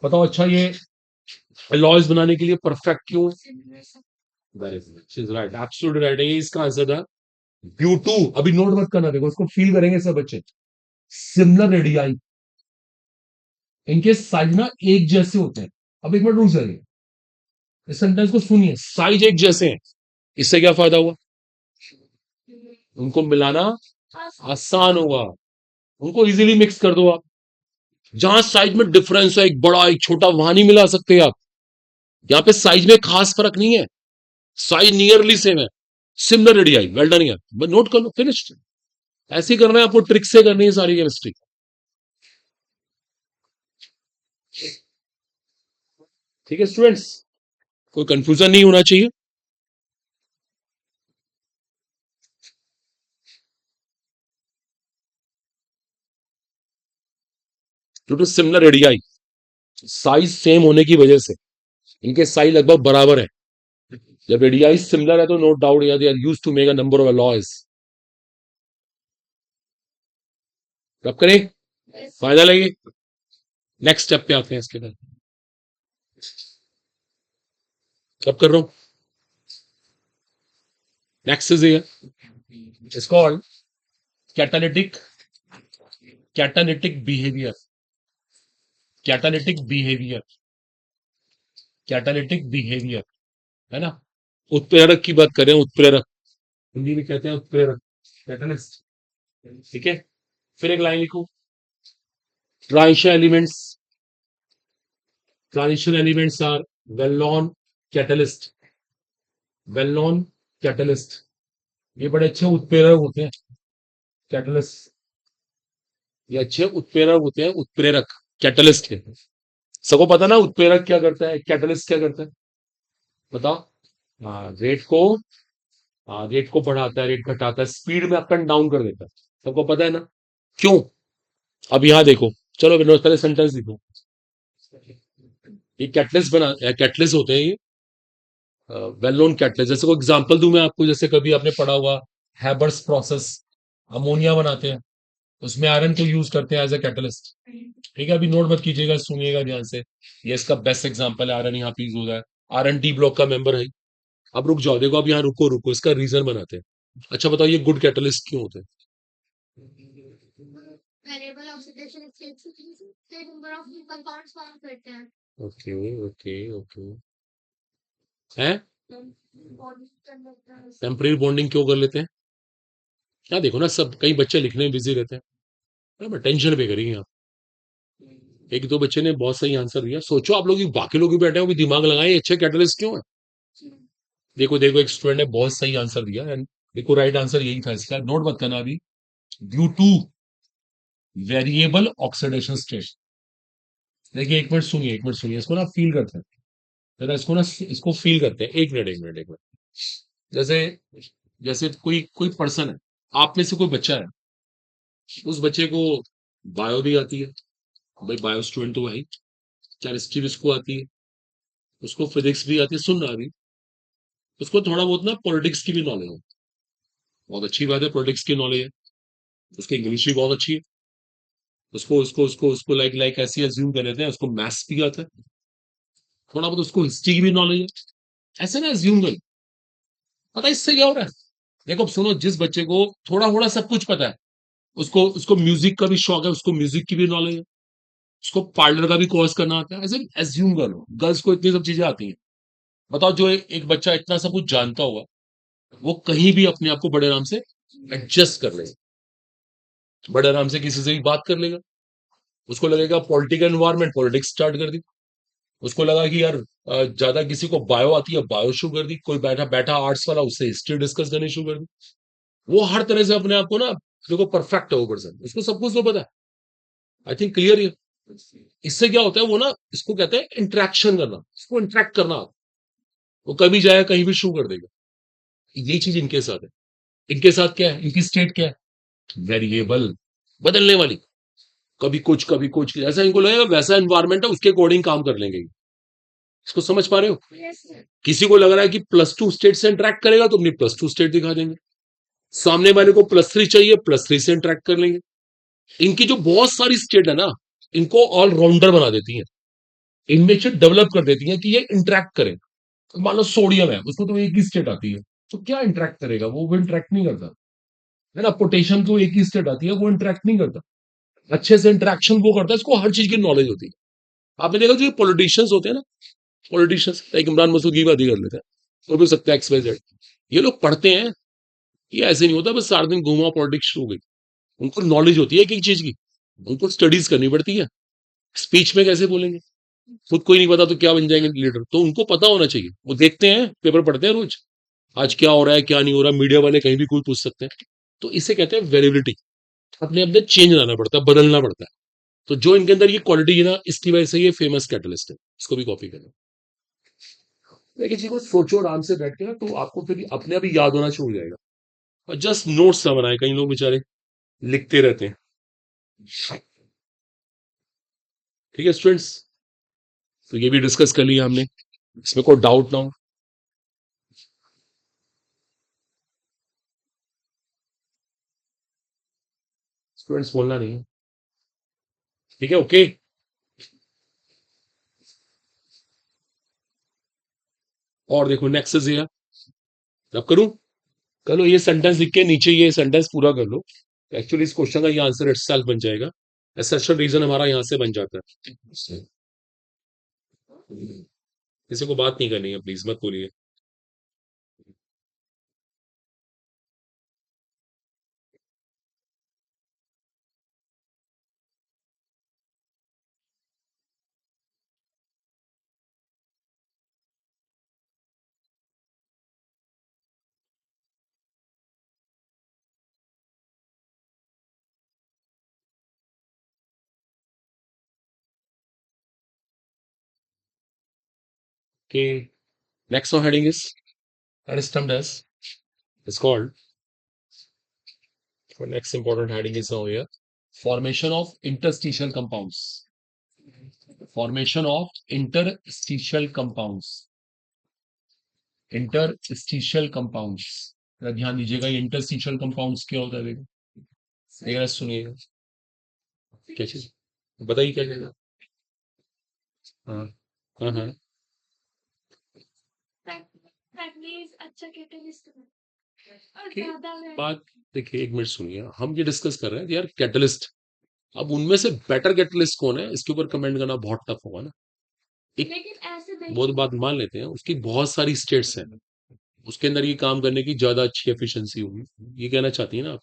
बताओ अच्छा ये अलॉयज बनाने के लिए परफेक्ट क्यों है, राइट, एब्सोल्युटली राइट, ये इसका आंसर था, ड्यू टू, अभी नोट मत करना, देखो इसको फील करेंगे सब बच्चे, सिमिलर रेडियाई, इनके साइज ना एक जैसे होते हैं। अब एक मिनट रुक जाइए, इस सेंटेंस को सुनिए, साइज एक जैसे हैं, इससे क्या फायदा हुआ, उनको मिलाना आसान होगा, उनको इजीली मिक्स कर दो आप। जहां साइज में डिफरेंस है, एक बड़ा एक छोटा, वहां नहीं मिला सकते आप, यहाँ पे साइज में खास फर्क नहीं है, साइज नियरली सेम है, सिमिलर रेडियाई, वेल डन यार, नोट कर लो, फिनिश। ऐसे ही करना है आपको, ट्रिक से करनी है सारी केमिस्ट्री। ठीक है स्टूडेंट्स, कोई कंफ्यूजन नहीं होना चाहिए। Due to similar radii, size same होने की वजह से, इनके साइज लगभग बराबर है, जब रेडियाई सिमिलर है तो नो डाउट यार they are used to make a number of alloys. कब करें? Yes. फाइनल है ये। नेक्स्ट स्टेप पे आते हैं इसके बाद। कब कर रहा हूं? Next is it's called catalytic catalytic behaviour. Catalytic behaviour. Catalytic behaviour है ना। उत्प्रेरक की बात करें, उत्प्रेरक हिंदी में कहते हैं उत्प्रेरक, कैटलिस्ट। ठीक है, फिर एक लाइन लिखो। Transition elements, transition elements are well known catalyst, well known catalyst. ये बड़े अच्छे उत्प्रेरक होते हैं, कैटलिस्ट। ये अच्छे उत्प्रेरक होते हैं, उत्प्रेरक कैटलिस्ट के। सबको पता ना उत्प्रेरक क्या करता है, कैटलिस्ट क्या करता है, बताओ। हाँ, रेट को बढ़ाता है, रेट घटाता है, स्पीड में अप एंड डाउन कर देता है। सबको पता है ना क्यों। अब यहां देखो, चलो विनोद पहले सेंटेंस लिखो। ये कैटलिस्ट कैटलिस्ट होते हैं ये, वेल नोन कैटलिस्ट। जैसे कोई एग्जांपल दूं मैं आपको, जैसे कभी आपने पढ़ा हुआ हैबर्स प्रोसेस, अमोनिया बनाते हैं, उसमें आयरन को यूज करते हैं एज ए कैटलिस्ट। ठीक है, अभी नोट मत कीजिएगा, सुनिएगा ध्यान से। ये इसका बेस्ट एग्जांपल है, आयरन यहाँ पे यूज हो रहा है, आयरन डी ब्लॉक का मेंबर है। अब रुक जाओ, देखो अब यहाँ रुको रुको, इसका रीजन बनाते हैं। अच्छा बताओ, ये गुड कैटलिस्ट क्यों होते हैं? Variable oxidation states से number of compounds form करते हैं। Okay okay okay. है Bonding कर लेते हैं। टेम्परेरी बॉन्डिंग क्यों कर लेते हैं? क्या देखो ना, सब कई बच्चे लिखने में बिजी रहते हैं, मैं टेंशन पे करेंगे आप। एक दो बच्चे ने बहुत सही आंसर दिया, सोचो आप लोग बाकी लोग भी बैठे हो, भी दिमाग लगाए, ये अच्छे कैटलिस्ट क्यों है। देखो देखो, एक स्टूडेंट ने बहुत सही आंसर दिया एंड देखो राइट आंसर यही था इसका, नोट मत करना अभी। Due two variable oxidation state. देखिए एक मिनट सुनिए, इसको ना फील करते हैं जरा, इसको ना, इसको फील करते हैं। एक मिनट एक मिनट एक मिनट। जैसे जैसे कोई कोई पर्सन है, आप में से कोई बच्चा है, उस बच्चे को बायो भी आती है, भाई बायो स्टूडेंट तो है ही, केमिस्ट्री भी उसको आती है, उसको फिजिक्स भी आती है, सुन रहा अभी, उसको थोड़ा बहुत ना पॉलिटिक्स की भी नॉलेज है। बहुत अच्छी बात है, पॉलिटिक्स की नॉलेज है, उसकी इंग्लिश भी बहुत अच्छी है। उसको उसको उसको उसको लाइक लाइक ऐसे अज्यूम कर लेते हैं, उसको मैथ्स भी आता है, थोड़ा बहुत उसको हिस्ट्री की भी नॉलेज है, ऐसे ना अज्यूम कर। पता है इससे क्या हो रहा है? देखो अब सुनो, जिस बच्चे को थोड़ा थोड़ा सब कुछ पता है, उसको उसको म्यूजिक का भी शौक है, उसको म्यूजिक की भी नॉलेज है, उसको पार्लर का भी कोर्स करना आता है, ऐसे एज्यूम करो गर्ल्स को इतनी सब चीजें आती हैं। बताओ, जो एक बच्चा इतना सब कुछ जानता हुआ, वो कहीं भी अपने आप को बड़े आराम से एडजस्ट कर लेगा, बड़े आराम से किसी से भी बात कर लेगा। उसको लगेगा पॉलिटिकल एनवायरमेंट, पॉलिटिक्स स्टार्ट कर दी। उसको लगा कि यार ज्यादा किसी को बायो आती है, बायो शुरू कर दी। कोई बैठा बैठा आर्ट्स वाला, उससे हिस्ट्री डिस्कस करनी शुरू कर दी। वो हर तरह से अपने आप को ना, देखो परफेक्ट है वो पर्सन, उसको सब कुछ तो पता है। आई थिंक क्लियर है। इससे क्या होता है, वो ना, इसको कहते हैं इंटरेक्शन करना, इसको इंटरेक्ट करना। वो कभी जाएगा कहीं भी शुरू कर देगा। ये चीज इनके साथ है। इनके साथ क्या है, इनकी स्टेट क्या है, वेरिएबल, बदलने वाली। कभी कुछ ऐसा इनको लगेगा वैसा एनवायरमेंट है, उसके अकॉर्डिंग काम कर लेंगे। इसको समझ पा रहे हो? Yes, sir. किसी को लग रहा है कि +2 स्टेट से इंटरेक्ट करेगा तो अपनी +2 स्टेट दिखा देंगे, सामने वाले को +3 चाहिए, +3 से इंटरेक्ट कर लेंगे। इनकी जो बहुत सारी स्टेट है ना, इनको ऑलराउंडर बना देती हैं, इनमें से डेवलप कर देती हैं कि ये इंटरेक्ट करें। मान लो सोडियम है, उसको तो एक ही स्टेट आती है, तो क्या इंटरेक्ट करेगा, वो इंटरेक्ट नहीं करता है ना। पोटेशियम को एक ही स्टेट आती है, वो इंटरेक्ट नहीं करता। अच्छे से इंटरेक्शन वो करता है, इसको हर चीज की नॉलेज होती है। आपने देखा जो पॉलिटिशियंस होते हैं ना, पॉलिटिशियंस लाइक इमरान मसूद की बात ही कर लेते हैं, वो भी सकता है XYZ, ये लोग पढ़ते हैं। ये ऐसे नहीं होता बस सारा दिन घूमा पॉलिटिक्स शुरू हो गई। उनको नॉलेज होती है एक एक चीज की, उनको स्टडीज करनी पड़ती है। स्पीच में कैसे बोलेंगे, खुद को ही नहीं पता तो क्या बन जाएंगे लीडर, तो उनको पता होना चाहिए। वो देखते हैं, पेपर पढ़ते हैं रोज, आज क्या हो रहा है क्या नहीं हो रहा, मीडिया वाले कहीं भी कोई पूछ सकते हैं। तो इसे कहते हैं वेरिएबिलिटी। अपने अंदर चेंज लाना पड़ता है, बदलना पड़ता है। तो जो इनके अंदर ये क्वालिटी है ना, इसकी वजह से ये फेमस कैटलिस्ट है। इसको भी कॉपी करें। देखिए चीज को सोचो आराम से बैठ के ना, तो आपको फिर अपने आप ही याद होना शुरू हो जाएगा। और जस्ट नोट्स ना बनाए, कई लोग बेचारे लिखते रहते हैं। ठीक है स्टूडेंट्स, तो ये भी डिस्कस कर लिया हमने, इसमें कोई डाउट ना हो। स्टूडेंट्स बोलना नहीं है, ठीक है? ओके, और देखो नेक्स्ट इज हियर, अब करूं? कर लो, ये सेंटेंस लिख के नीचे ये सेंटेंस पूरा कर लो। एक्चुअली इस क्वेश्चन का ये आंसर इटसेल्फ बन जाएगा। एसेंशियल रीजन हमारा यहां से बन जाता है। किसी को बात नहीं करनी है, प्लीज मत बोलिए। कि next one heading is that is termed as is called for next important heading is now here formation of interstitial compounds. Formation of interstitial compounds. Interstitial compounds. जरा ध्यान दीजिएगा, ये interstitial compounds क्या होता है? देखो एक बार सुनिएगा, क्या चीज बताइए, क्या चीज? हाँ हाँ हाँ, मैग्नीज अच्छा कैटलिस्ट है और कि ज्यादा है। बात देखिए, एक मिनट सुनिए, हम ये डिस्कस कर रहे हैं यार कैटलिस्ट। अब उनमें से बेटर कैटलिस्ट कौन है, इसके ऊपर कमेंट करना बहुत टफ होगा ना। एक लेकिन ऐसे बहुत देखिए बात मान लेते हैं, उसकी बहुत सारी स्टेट्स हैं, उसके अंदर ये काम करने की ज्यादा अच्छी एफिशिएंसी होगी, ये कहना चाहती है ना आप?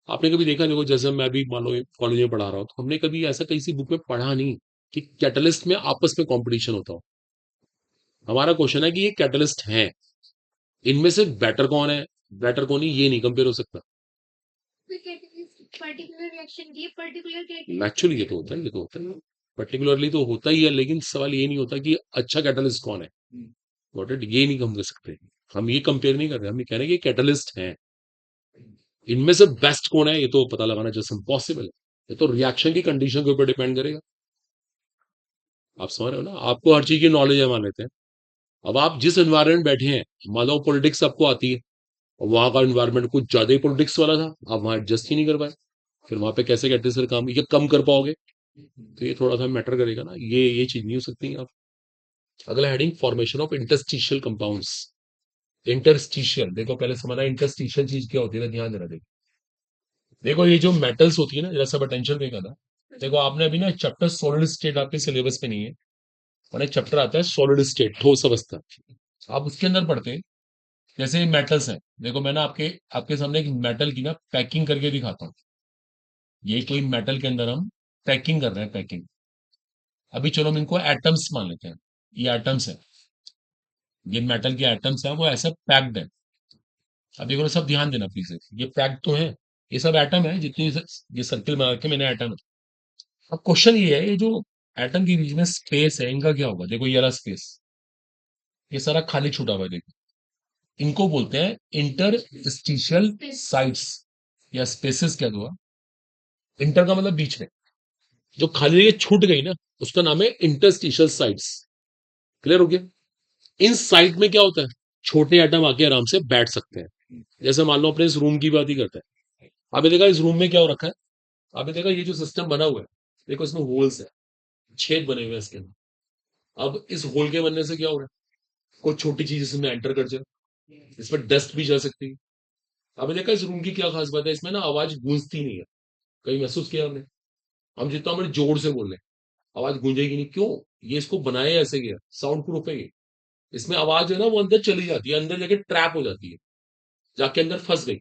आपने कभी देखा? देखो जैसे मैं भी मान लो कॉलेज में पढ़ा रहा हूँ, तो हमने कभी ऐसा किसी बुक में पढ़ा नहीं कि कैटलिस्ट में आपस में कंपटीशन होता हो। हमारा क्वेश्चन है कि ये कैटलिस्ट हैं, इनमें से बेटर कौन है, बेटर कौन है, ये नहीं कंपेयर हो सकता। कैटलिस्ट पर्टिकुलर रिएक्शन ये पर्टिकुलर कैटलिस्ट नेचुरली ये तो होता है, ये तो होता है, पर्टिकुलरली तो होता ही है, लेकिन सवाल ये नहीं होता कि अच्छा कैटलिस्ट कौन है। Got it? ये नहीं हम कर सकते, हम ये कंपेयर नहीं कर रहे, हम ये कह रहे हैं कि कैटलिस्ट हैं, इनमें से बेस्ट कौन है ये तो पता लगाना जस्ट इम्पॉसिबल है। ये तो रिएक्शन की कंडीशन के ऊपर डिपेंड करेगा। आप समझ रहे हो ना? आपको हर चीज की नॉलेज है मान लेते हैं, अब आप जिस एनवायरमेंट बैठे हैं, मान लो पॉलिटिक्स आपको आती है, और वहां का एनवायरमेंट कुछ ज्यादा ही पॉलिटिक्स वाला था, आप वहां एडजस्ट ही नहीं कर पाए, फिर वहां पे कैसे कहते सर काम ये कम कर पाओगे? तो ये थोड़ा सा मैटर करेगा ना, ये चीज नहीं हो सकती आप। अगला heading, formation of interstitial compounds. Interstitial, देखो पहले समझना इंटरस्टिशियल चीज क्या होती है, ध्यान देना। देखो देखो ये जो मेटल्स होती है ना, जरा सब अटेंशन देगा ना। देखो आपने अभी ना चैप्टर सॉलिड स्टेट आपके सिलेबस पे नहीं है, और एक चैप्टर आता है सॉलिड स्टेट, ठोस अवस्था, आप उसके अंदर पढ़ते हैं। जैसे मेटल्स है, देखो मैं ना आपके आपके सामने एक मेटल की ना पैकिंग करके दिखाता हूँ। ये कोई मेटल के अंदर हम पैकिंग कर रहे हैं, पैकिंग। अभी चलो हम इनको एटम्स मान लेते हैं, ये एटम्स है, ये मेटल के एटम्स है, वो ऐसे पैक्ड है। अब देखो सब ध्यान देना प्लीज, ये पैक्ड तो है, ये सब एटम है, जितनी ये सर्किल बना के मैंने एटम है। अब क्वेश्चन ये है, ये जो एटम के बीच में स्पेस है, इनका क्या होगा? देखो ये वाला स्पेस, ये सारा खाली छूटा हुआ है, देखो इनको बोलते हैं इंटरस्टिशियल साइट्स या स्पेसेस। क्या हुआ? इंटर का मतलब बीच में, जो खाली जगह छूट गई ना, उसका नाम है इंटरस्टिशियल साइट्स। क्लियर हो गया? इन साइट में क्या होता है, छोटे एटम आके आराम से बैठ सकते हैं। जैसे मान लो अपने इस रूम की बात ही करते हैं, आपने देखा इस रूम में क्या हो रखा है, आपने देखा ये जो सिस्टम बना हुआ है, देखो इसमें होल्स है, छेद बने हुए हैं इसके अंदर। अब इस होल के बनने से क्या हो रहा है, कोई छोटी चीज इसमें एंटर कर जाए, इसमें डस्ट भी जा सकती है। आपने देखा इस रूम की क्या खास बात है, इसमें ना आवाज गूंजती नहीं है। कहीं महसूस किया हमने? हम जितना बड़े जोर से बोल रहे हैं, आवाज गूंजेगी नहीं, क्यों? ये इसको बनाया ऐसे गया, साउंड प्रूफ है ये। इसमें आवाज है ना, वो अंदर चली जाती है, अंदर जाके ट्रैप हो जाती है, जाके अंदर फंस गई,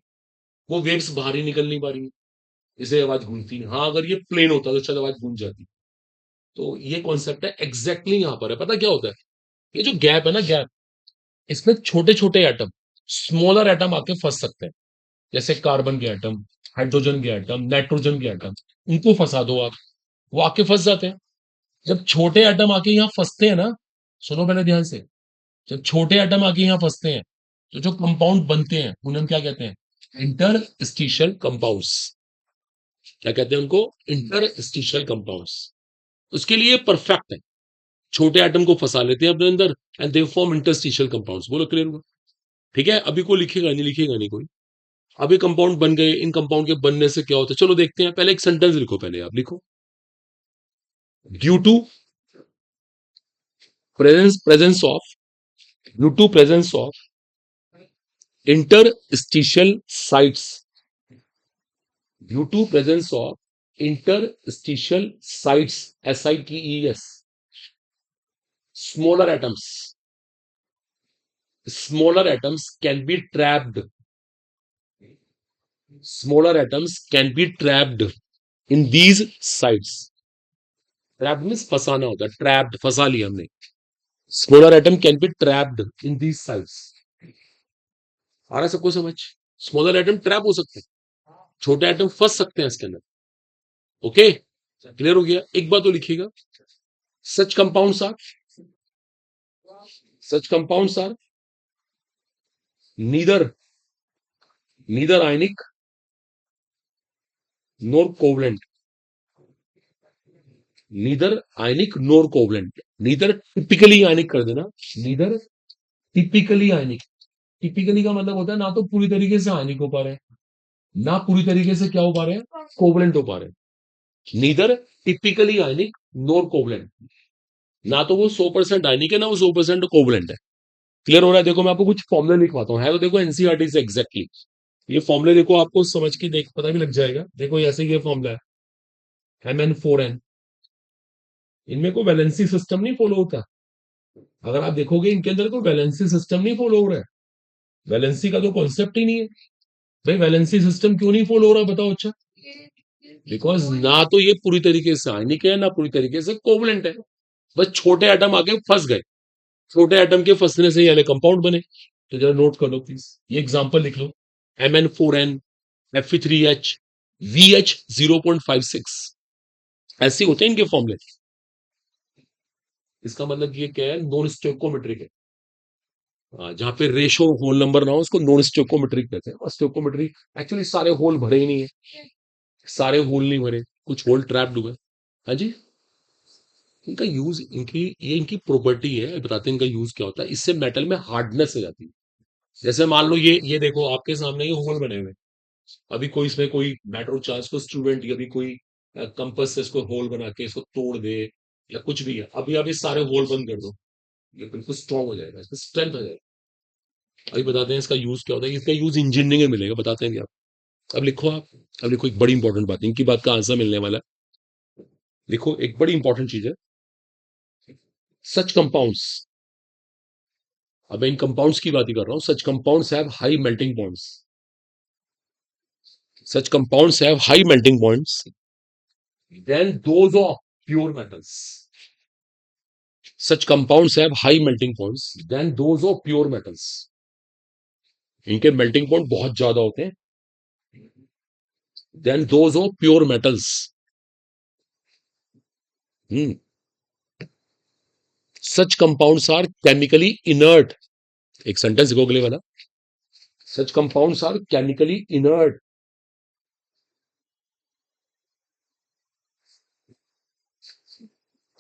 वो वेव्स बाहर ही निकल नहीं पा रही है, इसे आवाज गूंजती नहीं। हाँ अगर ये प्लेन होता तो शायद आवाज गूंज जाती। तो ये कॉन्सेप्ट है एग्जैक्टली यहाँ पर है। पता क्या होता है, ये जो गैप है ना, गैप, इसमें छोटे छोटे एटम, स्मॉलर एटम आके फंस सकते हैं। जैसे कार्बन के एटम, हाइड्रोजन के एटम, नाइट्रोजन के एटम, उनको फंसा दो आप, वो आके फंस जाते हैं। जब छोटे एटम आके यहाँ फंसते हैं ना, सुनो पहले ध्यान से, जब छोटे एटम आके यहाँ फंसते हैं, तो जो कंपाउंड बनते हैं उन्हें हम क्या कहते हैं? Interstitial compounds. क्या कहते हैं उनको? Interstitial compounds. उसके लिए परफेक्ट है, छोटे एटम को फंसा लेते हैं अपने अंदर, and they form interstitial compounds. बोलो क्लियर हुआ? ठीक है? अभी कोई लिखेगा नहीं, लिखेगा नहीं कोई, अब ये कंपाउंड बन गए, इन कंपाउंड के बनने से क्या होता है चलो देखते हैं। पहले एक सेंटेंस लिखो, पहले आप लिखो, due to presence of due to presence of interstitial sites due to presence of interstitial sites sites smaller atoms can be trapped in these sites. Trapped means फंसाना होता है, trapped फंसा लिया हमने. Smaller atom can be trapped in these sites. आ रहा है सबको समझ? Smaller atom trap हो सकते हैं, छोटे एटम फंस सकते हैं इसके अंदर. ओके, क्लियर हो गया? एक बात तो लिखिएगा, such compounds are neither ionic nor covalent. Neither typically ionic कर देना, नीदर टिपिकली आयनिक. टिपिकली का मतलब होता है ना तो पूरी तरीके से आयनिक हो पा रहे हैं, ना पूरी तरीके से क्या हो पा रहे हैं, कोवलेंट हो पा रहे हैं. नीदर टिपिकली आयनिक नोर कोवलेंट, ना तो वो 100% आयनिक है, ना वो 100% कोवलेंट है. क्लियर हो रहा है? देखो मैं आपको कुछ फॉर्मुले लिखवाता हूँ, है तो देखो एनसीईआरटी से एग्जैक्टली. ये फॉर्मुले देखो, आपको समझ के देख पता भी लग जाएगा. देखो ऐसे ये फॉर्मुला है Mn4n. इनमें कोई वैलेंसी सिस्टम नहीं फॉलो होता. अगर आप देखोगे इनके अंदर कोई वैलेंसी सिस्टम नहीं फॉलो हो रहा है. वैलेंसी का तो कॉन्सेप्ट ही नहीं है. भाई वैलेंसी सिस्टम क्यों नहीं फॉलो हो रहा बताओ? अच्छा, बिकॉज ना तो ये पूरी तरीके से आयनिक है, ना पूरी तरीके से कोवलेंट है. बस छोटे एटम आके फंस गए, छोटे एटम के फंसने से ये कंपाउंड बने. तो जरा नोट कर लो प्लीज, ये एग्जांपल लिख लो, Mn4n Fe3H VH0.56. ऐसे होते हैं इनके फॉर्मूले. इसका मतलब ये क्या है, नॉन स्टोइकोमेट्रिक है. जहां पे रेशो होल नंबर ना हो उसको नॉन स्टोइकोमेट्रिक कहते हैं. और स्टोइकोमेट्रिक एक्चुअली सारे होल भरे ही नहीं है, सारे होल नहीं भरे, कुछ होल ट्रैप्ड हुए. हाँ जी, इनका यूज, इनकी प्रॉपर्टी है, बताते हैं इनका यूज क्या होता है. इससे मेटल में हार्डनेस हो जाती है. जैसे मान लो ये देखो आपके सामने ये होल बने हुए. अभी कोई इसमें कोई मेट्रो चार्ज को स्टूडेंट या भी कोई कंपस से इसको होल बना के इसको तोड़ दे या कुछ भी है, अभी आप ये सारे होल बंद कर दो, ये बिल्कुल स्ट्रॉन्ग हो जाएगा, इसमें स्ट्रेंथ हो जाएगा. अभी बताते हैं इसका यूज क्या होता है. इसका यूज इंजीनियरिंग में मिलेगा, बताते हैं आप. अब लिखो आप, अब लिखो एक बड़ी इंपॉर्टेंट बात, इनकी बात का आंसर मिलने वाला है. लिखो एक बड़ी इंपॉर्टेंट चीज है, सच कंपाउंड्स. अब मैं इन कंपाउंड्स की बात ही कर रहा हूं. Such compounds have high melting points. Such compounds have high melting points than those of pure metals. Such compounds have high melting points than those of pure metals. इनके मेल्टिंग पॉइंट बहुत ज्यादा होते हैं than those of pure metals. Such compounds are chemically inert. एक sentence देखो अगले वाला, such compounds are chemically inert.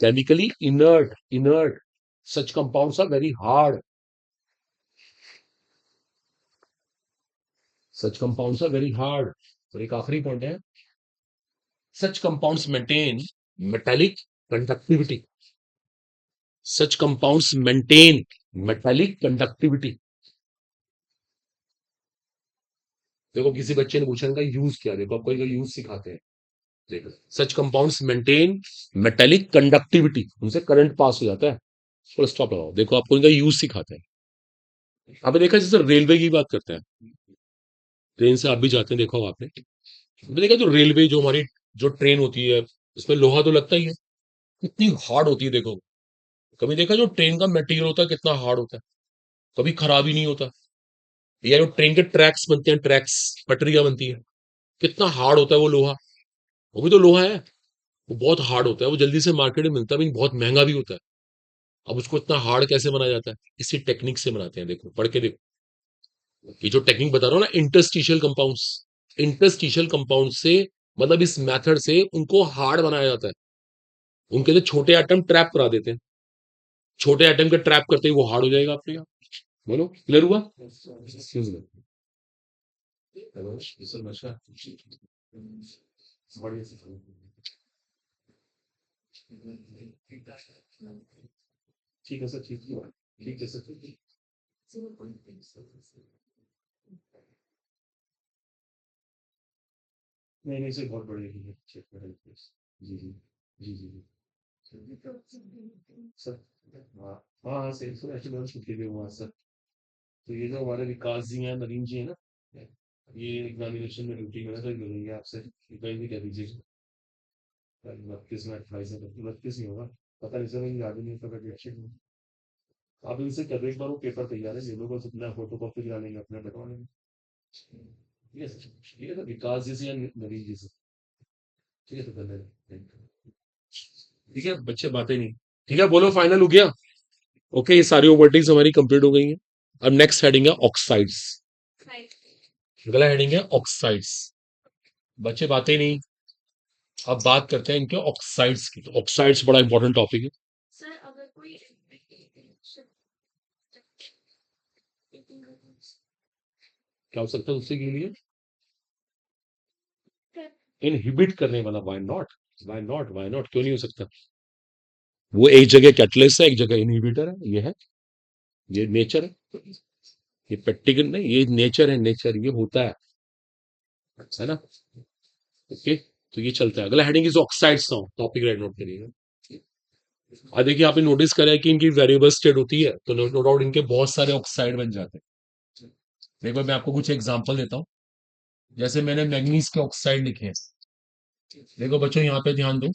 Chemically inert. Such compounds are very hard. Such compounds are very hard. और एक आखिरी पॉइंट है, such compounds maintain metallic conductivity. Such compounds maintain metallic conductivity. देखो किसी बच्चे ने पूछा इनका यूज क्या, देखो आपको इनका यूज सिखाते हैं. देखो सच कंपाउंड्स मेंटेन मेटेलिक कंडक्टिविटी, उनसे करंट पास हो जाता है. फुल स्टॉप लगाओ. देखो आपको इनका यूज सिखाते हैं. आपने देखा जैसे रेलवे की बात करते हैं, ट्रेन से आप भी जाते हैं, देखो आपने देखा जो रेलवे, जो हमारी जो ट्रेन होती है उसमें लोहा तो लगता ही है, कितनी हार्ड होती है. देखो कभी देखा जो ट्रेन का मटेरियल होता है कितना हार्ड होता है, कभी खराब ही नहीं होता. या जो ट्रेन के ट्रैक्स बनते हैं, ट्रैक्स पटरियां बनती है, कितना हार्ड होता है वो लोहा. वो भी तो लोहा है, वो बहुत हार्ड होता है, वो जल्दी से मार्केट में मिलता भी नहीं, बहुत महंगा भी होता है. अब उसको इतना हार्ड कैसे बनाया जाता है? इसी टेक्निक से बनाते हैं. देखो पढ़ के देखो, ये जो टेक्निक बता रहा हूँ ना, इंटरस्टिशियल कंपाउंड से, मतलब इस मेथड से उनको हार्ड बनाया जाता है. उनके लिए छोटे एटम ट्रैप करा देते हैं, छोटे एटम के ट्रैप करते ही वो हार्ड हो जाएगा आपके यहाँ. बोलो क्लियर हुआ? Excuse me. हेलो सर नमस्कार बढ़िया से ठीक है सर ठीक है सर नहीं नहीं सर बहुत बढ़िया है चेक करें please ji ji ji ji ji sir हाँ हाँ हाँ सर सर एक्चुअली मैंने छुट्टी पे हुआ सर तो ये जो हमारे विकास जी हैं नवीन जी है ना ये एग्जामिनेशन में ड्यूटी में सर मिलेंगे आपसे कहीं भी कह दीजिए 32 में 28 में 32 नहीं होगा पता नहीं सर मुझे याद ही नहीं पता रिएक्शन आप इनसे कर एक बार वो पेपर तैयार है ये लोग बस अपना फोटो कॉपी करा लेंगे अपने बैठवा लेंगे ठीक है सर ठीक है सर विकास जी से या नवीन जी से ठीक है सर धन्यवाद ठीक है बच्चे बातें नहीं ठीक है बोलो फाइनल हो गया ओके ये सारी ओवरटिंग्स हमारी कंप्लीट हो गई हैं अब नेक्स्ट हेडिंग है ऑक्साइड्स अगला हेडिंग है ऑक्साइड्स बच्चे बातें नहीं अब बात करते हैं इनके ऑक्साइड्स की तो ऑक्साइड्स बड़ा इंपॉर्टेंट टॉपिक है सर अगर कोई क्या हो सकता है उससे के लिए इनहिबिट करने वाला वाई नॉट क्यों नहीं हो सकता वो एक जगह कैटलिस्ट है एक जगह इनहिबिटर है ये नेचर है ये प्रैक्टिकल नहीं ये नेचर है नेचर ये होता है ना ओके तो ये चलता है अगला heading is oxides now topic right note करिएगा अब देखिए आपने नोटिस करा है कि इनकी वेरिएबल स्टेट होती है तो नो डाउट इनके बहुत सारे ऑक्साइड बन जाते हैं देखो मैं आपको कुछ एग्जांपल देता हूँ जैसे मैंने मैग्नीज के ऑक्साइड लिखे हैं देखो बच्चों यहाँ पे ध्यान दो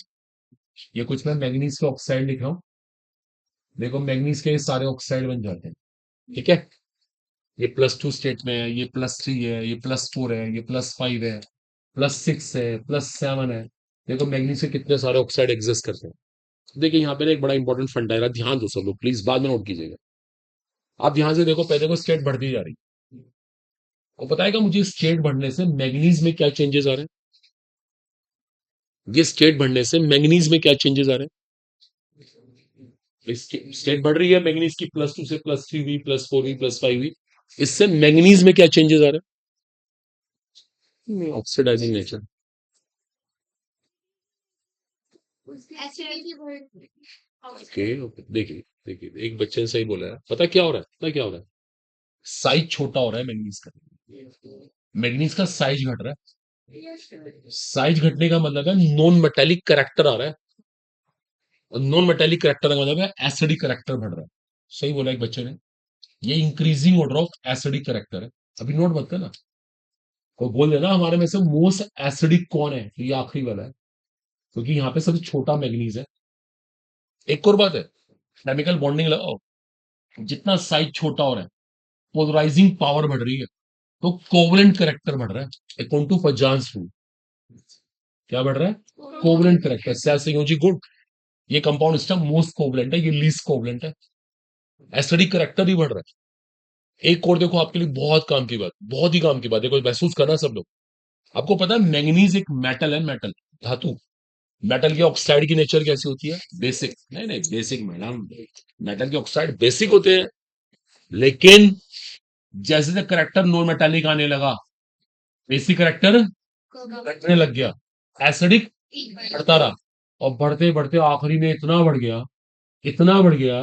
ये कुछ मैं मैग्नीज के ऑक्साइड लिख रहा हूँ देखो मैग्नीज के ये सारे ऑक्साइड बन जाते हैं ठीक है ये +2 स्टेट में है ये +3 है ये +4 है ये +5 है +6 है +7 है देखो मैग्नीज के कितने सारे ऑक्साइड एग्जिस्ट करते हैं देखिए यहाँ पे ना एक बड़ा इंपॉर्टेंट फंडा है ध्यान दो सब लोग प्लीज बाद में नोट कीजिएगा आप ध्यान से देखो पहले को स्टेट बढ़ती जा रही और बताएगा मुझे स्टेट बढ़ने से मैग्नीज में क्या चेंजेस आ रहे हैं ये स्टेट बढ़ने से मैग्नीज में क्या चेंजेस आ रहे हैं स्टेट बढ़ रही है मैग्नीज की +2 से +3 हुई +4 हुई +5 हुई इससे मैग्नीज में क्या चेंजेस आ रहे हैं oxidising nature acidity okay okay देखिए देखिए एक बच्चे ने सही बोला है पता क्या हो रहा है साइज छोटा हो रहा है मैग्नीज का मैग्नीज का साइज घट रहा है साइज घटने का मतलब है नॉन मेटेलिक करेक्टर आ रहा है और नॉन मेटेलिक करेक्टर का मतलब है एसिडिक करेक्टर बढ़ रहा है सही बोला एक बच्चे ने ये increasing order of acidic character है अभी नोट मत करना कोई बोल देना हमारे में से मोस्ट एसिडिक कौन है तो ये आखिरी वाला है क्योंकि यहाँ पे सबसे छोटा मैग्नीज है एक और बात है केमिकल बॉन्डिंग लगाओ जितना साइज छोटा हो रहा है पोलराइजिंग पावर बढ़ रही है तो कोवलेंट करेक्टर बढ़ रहा है अकॉर्डिंग टू पजांस रूल क्या बढ़ रहा है कोवलेंट करेक्टर सेल्सियोजी गुड ये कंपाउंड इसका मोस्ट कोवलेंट है ये लीस्ट कोवलेंट है एसिडिक करेक्टर ही बढ़ रहा है एक और देखो आपके लिए बहुत काम की बात बहुत ही काम की बात देखो महसूस करना सब लोग आपको पता है मैंगनीज एक मेटल है मेटल धातु मेटल की ऑक्साइड की नेचर कैसी होती है बेसिक नहीं नहीं बेसिक मैडम मेटल के ऑक्साइड बेसिक होते हैं लेकिन जैसे जैसे करेक्टर नॉन मेटालिक आने लगा बेसिक करेक्टर घटने लग गया एसिडिक बढ़ता रहा और बढ़ते बढ़ते आखिरी में इतना बढ़ गया इतना बढ़ गया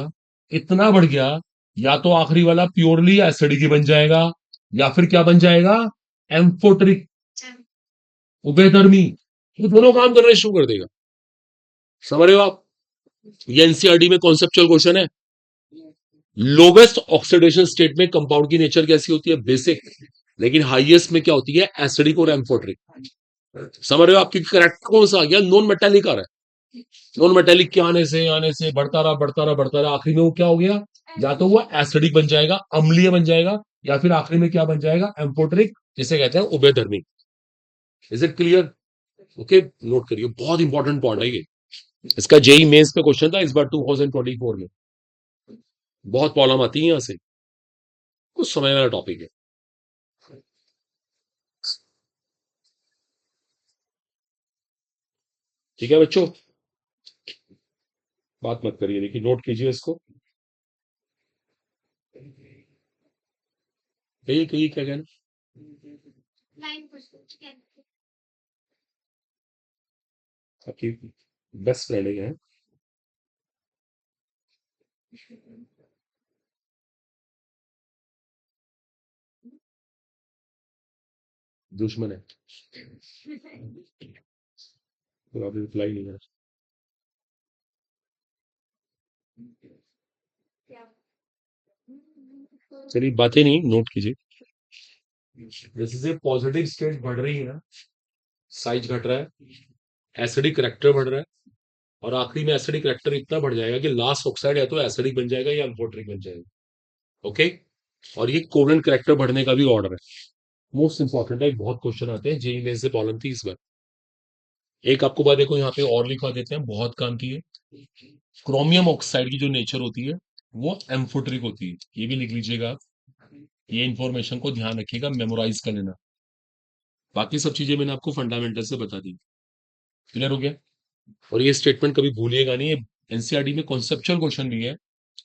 इतना बढ़ गया या तो आखिरी वाला प्योरली एसिडिक ही बन जाएगा या फिर क्या बन जाएगा एम्फोटरिक उभयधर्मी ये दोनों काम करने शुरू कर देगा समझ रहे हो आप ये एनसीईआरटी में कॉन्सेप्चुअल क्वेश्चन है लोवेस्ट ऑक्सीडेशन स्टेट में कंपाउंड की नेचर कैसी होती है बेसिक लेकिन हाईएस्ट में क्या होती है एसिडिक और एम्फोटरिक समझ रहे हो आपकी करेक्ट कौन सा आ गया नॉन मेटेलिक आ रहा है नॉन मेटेलिक के आने से बढ़ता रहा बढ़ता रहा बढ़ता रहा आखिरी में वो क्या हो गया या तो वो एसिडिक बन जाएगा अम्लीय बन जाएगा या फिर आखिरी में क्या बन जाएगा एम्फोटरिक जिसे कहते हैं उभयधर्मी is it clear okay note करिए बहुत इंपॉर्टेंट पॉइंट है ये इसका जेई मेंस पे क्वेश्चन था इस बार 2024 में बहुत प्रॉब्लम आती है यहां से कुछ समय वाला टॉपिक है ठीक है बच्चों बात मत करिए देखिए नोट कीजिए इसको कहिए कहिए क्या कहना 9%. आपकी बेस्ट फ्रेंड है दुश्मन है तो आपने रिप्लाई नहीं करा चलिए बातें नहीं नोट कीजिए जैसे जैसे पॉजिटिव स्टेट बढ़ रही है ना साइज घट रहा है एसिडिक करेक्टर बढ़ रहा है और आखिरी में एसिडिक करेक्टर इतना बढ़ जाएगा कि लास्ट ऑक्साइड या तो एसिडिक बन जाएगा या अम्फोटेरिक बन जाएगा ओके और ये कोवेलेंट करेक्टर बढ़ने का भी ऑर्डर है मोस्ट इंपॉर्टेंट है बहुत क्वेश्चन आते हैं जेई में से प्रॉब्लम थी इस बार एक आपको बात देखो यहाँ पे और लिखवा देते हैं बहुत काम की है क्रोमियम ऑक्साइड की जो नेचर होती है वो एम्फोटेरिक होती है ये भी लिख लीजिएगा आप ये इंफॉर्मेशन को ध्यान रखिएगा मेमोराइज कर लेना बाकी सब चीजें मैंने आपको फंडामेंटल से बता दी क्लियर हो गया और ये स्टेटमेंट कभी भूलिएगा नहीं ये एनसीईआरटी में कॉन्सेप्चुअल क्वेश्चन भी है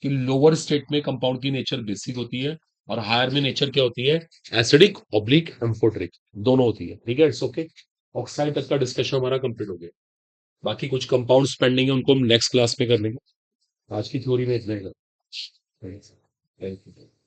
कि लोअर स्टेट में कंपाउंड की नेचर बेसिक होती है और हायर में नेचर क्या होती है एसिडिक ऑब्लिक एम्फोटेरिक दोनों होती है ठीक है इट्स ओके ऑक्साइड तक का डिस्कशन हमारा कंप्लीट हो गया बाकी कुछ कंपाउंड्स पेंडिंग है उनको हम नेक्स्ट क्लास में कर लेंगे आज की थ्योरी में इतना ही था थैंक यू